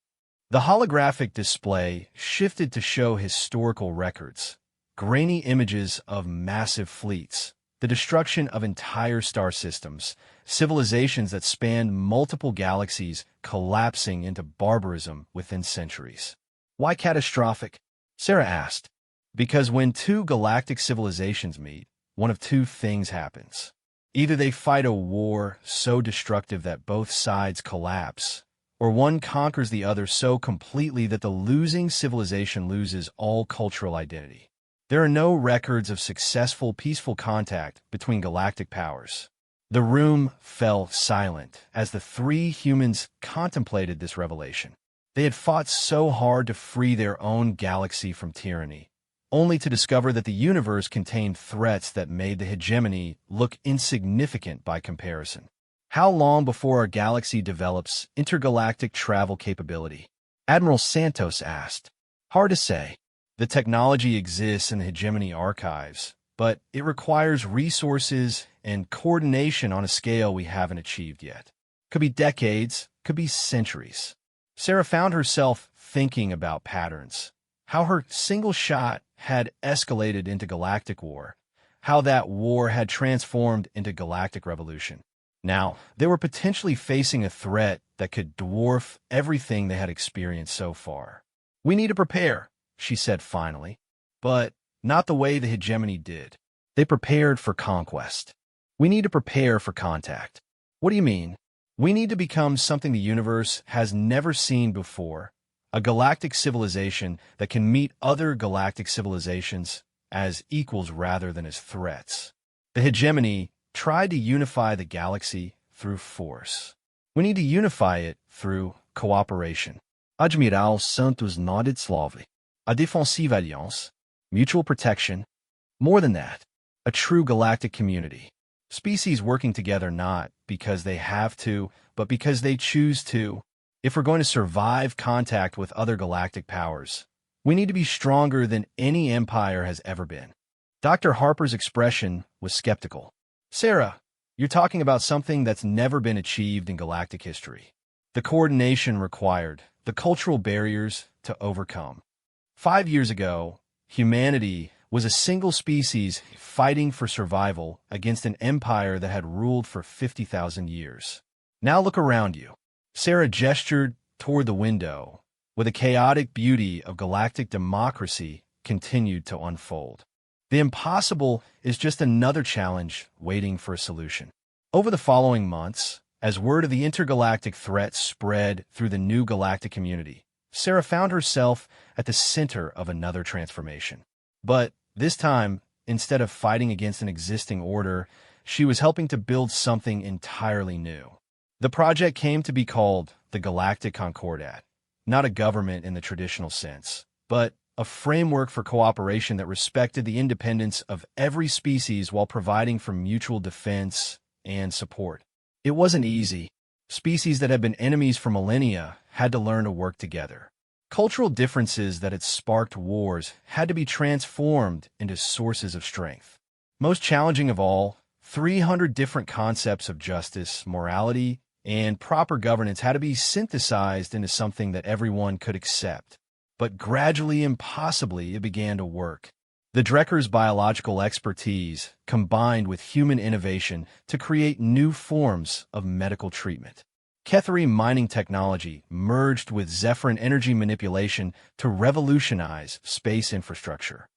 The holographic display shifted to show historical records, grainy images of massive fleets, the destruction of entire star systems, civilizations that spanned multiple galaxies collapsing into barbarism within centuries. "Why catastrophic?" Sarah asked. "Because when two galactic civilizations meet, one of two things happens. Either they fight a war so destructive that both sides collapse, or one conquers the other so completely that the losing civilization loses all cultural identity. There are no records of successful, peaceful contact between galactic powers." The room fell silent as the 3 humans contemplated this revelation. They had fought so hard to free their own galaxy from tyranny, only to discover that the universe contained threats that made the Hegemony look insignificant by comparison. "How long before our galaxy develops intergalactic travel capability?" Admiral Santos asked. "Hard to say. The technology exists in the Hegemony archives, but it requires resources and coordination on a scale we haven't achieved yet. Could be decades, could be centuries." Sarah found herself thinking about patterns, how her single shot had escalated into galactic war, how that war had transformed into galactic revolution. Now, they were potentially facing a threat that could dwarf everything they had experienced so far. "We need to prepare," she said finally, but not the way the Hegemony did. They prepared for conquest. "We need to prepare for contact." "What do you mean?" "We need to become something the universe has never seen before, a galactic civilization that can meet other galactic civilizations as equals rather than as threats. The Hegemony tried to unify the galaxy through force. We need to unify it through cooperation." Admiral Santos nodded slowly. "A défensive alliance, mutual protection. More than that, a true galactic community. Species working together not because they have to, but because they choose to. If we're going to survive contact with other galactic powers, we need to be stronger than any empire has ever been." Dr. Harper's expression was skeptical. "Sarah, you're talking about something that's never been achieved in galactic history. The coordination required, the cultural barriers to overcome. 5 years ago, humanity was a single species fighting for survival against an empire that had ruled for 50,000 years. Now look around you." Sarah gestured toward the window, where the chaotic beauty of galactic democracy continued to unfold. The impossible is just another challenge waiting for a solution. Over the following months, as word of the intergalactic threat spread through the new galactic community, Sarah found herself at the center of another transformation. But this time, instead of fighting against an existing order, she was helping to build something entirely new. The project came to be called the Galactic Concordat, not a government in the traditional sense, but a framework for cooperation that respected the independence of every species while providing for mutual defense and support. It wasn't easy. Species that had been enemies for millennia had to learn to work together. Cultural differences that had sparked wars had to be transformed into sources of strength. Most challenging of all, 300 different concepts of justice, morality, and proper governance had to be synthesized into something that everyone could accept. But gradually and possibly it began to work. The Drekker's biological expertise combined with human innovation to create new forms of medical treatment. Ketheri mining technology merged with Zephyrin energy manipulation to revolutionize space infrastructure.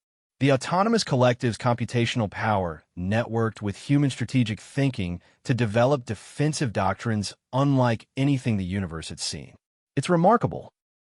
The autonomous collective's computational power networked with human strategic thinking to develop defensive doctrines unlike anything the universe had seen. It's remarkable.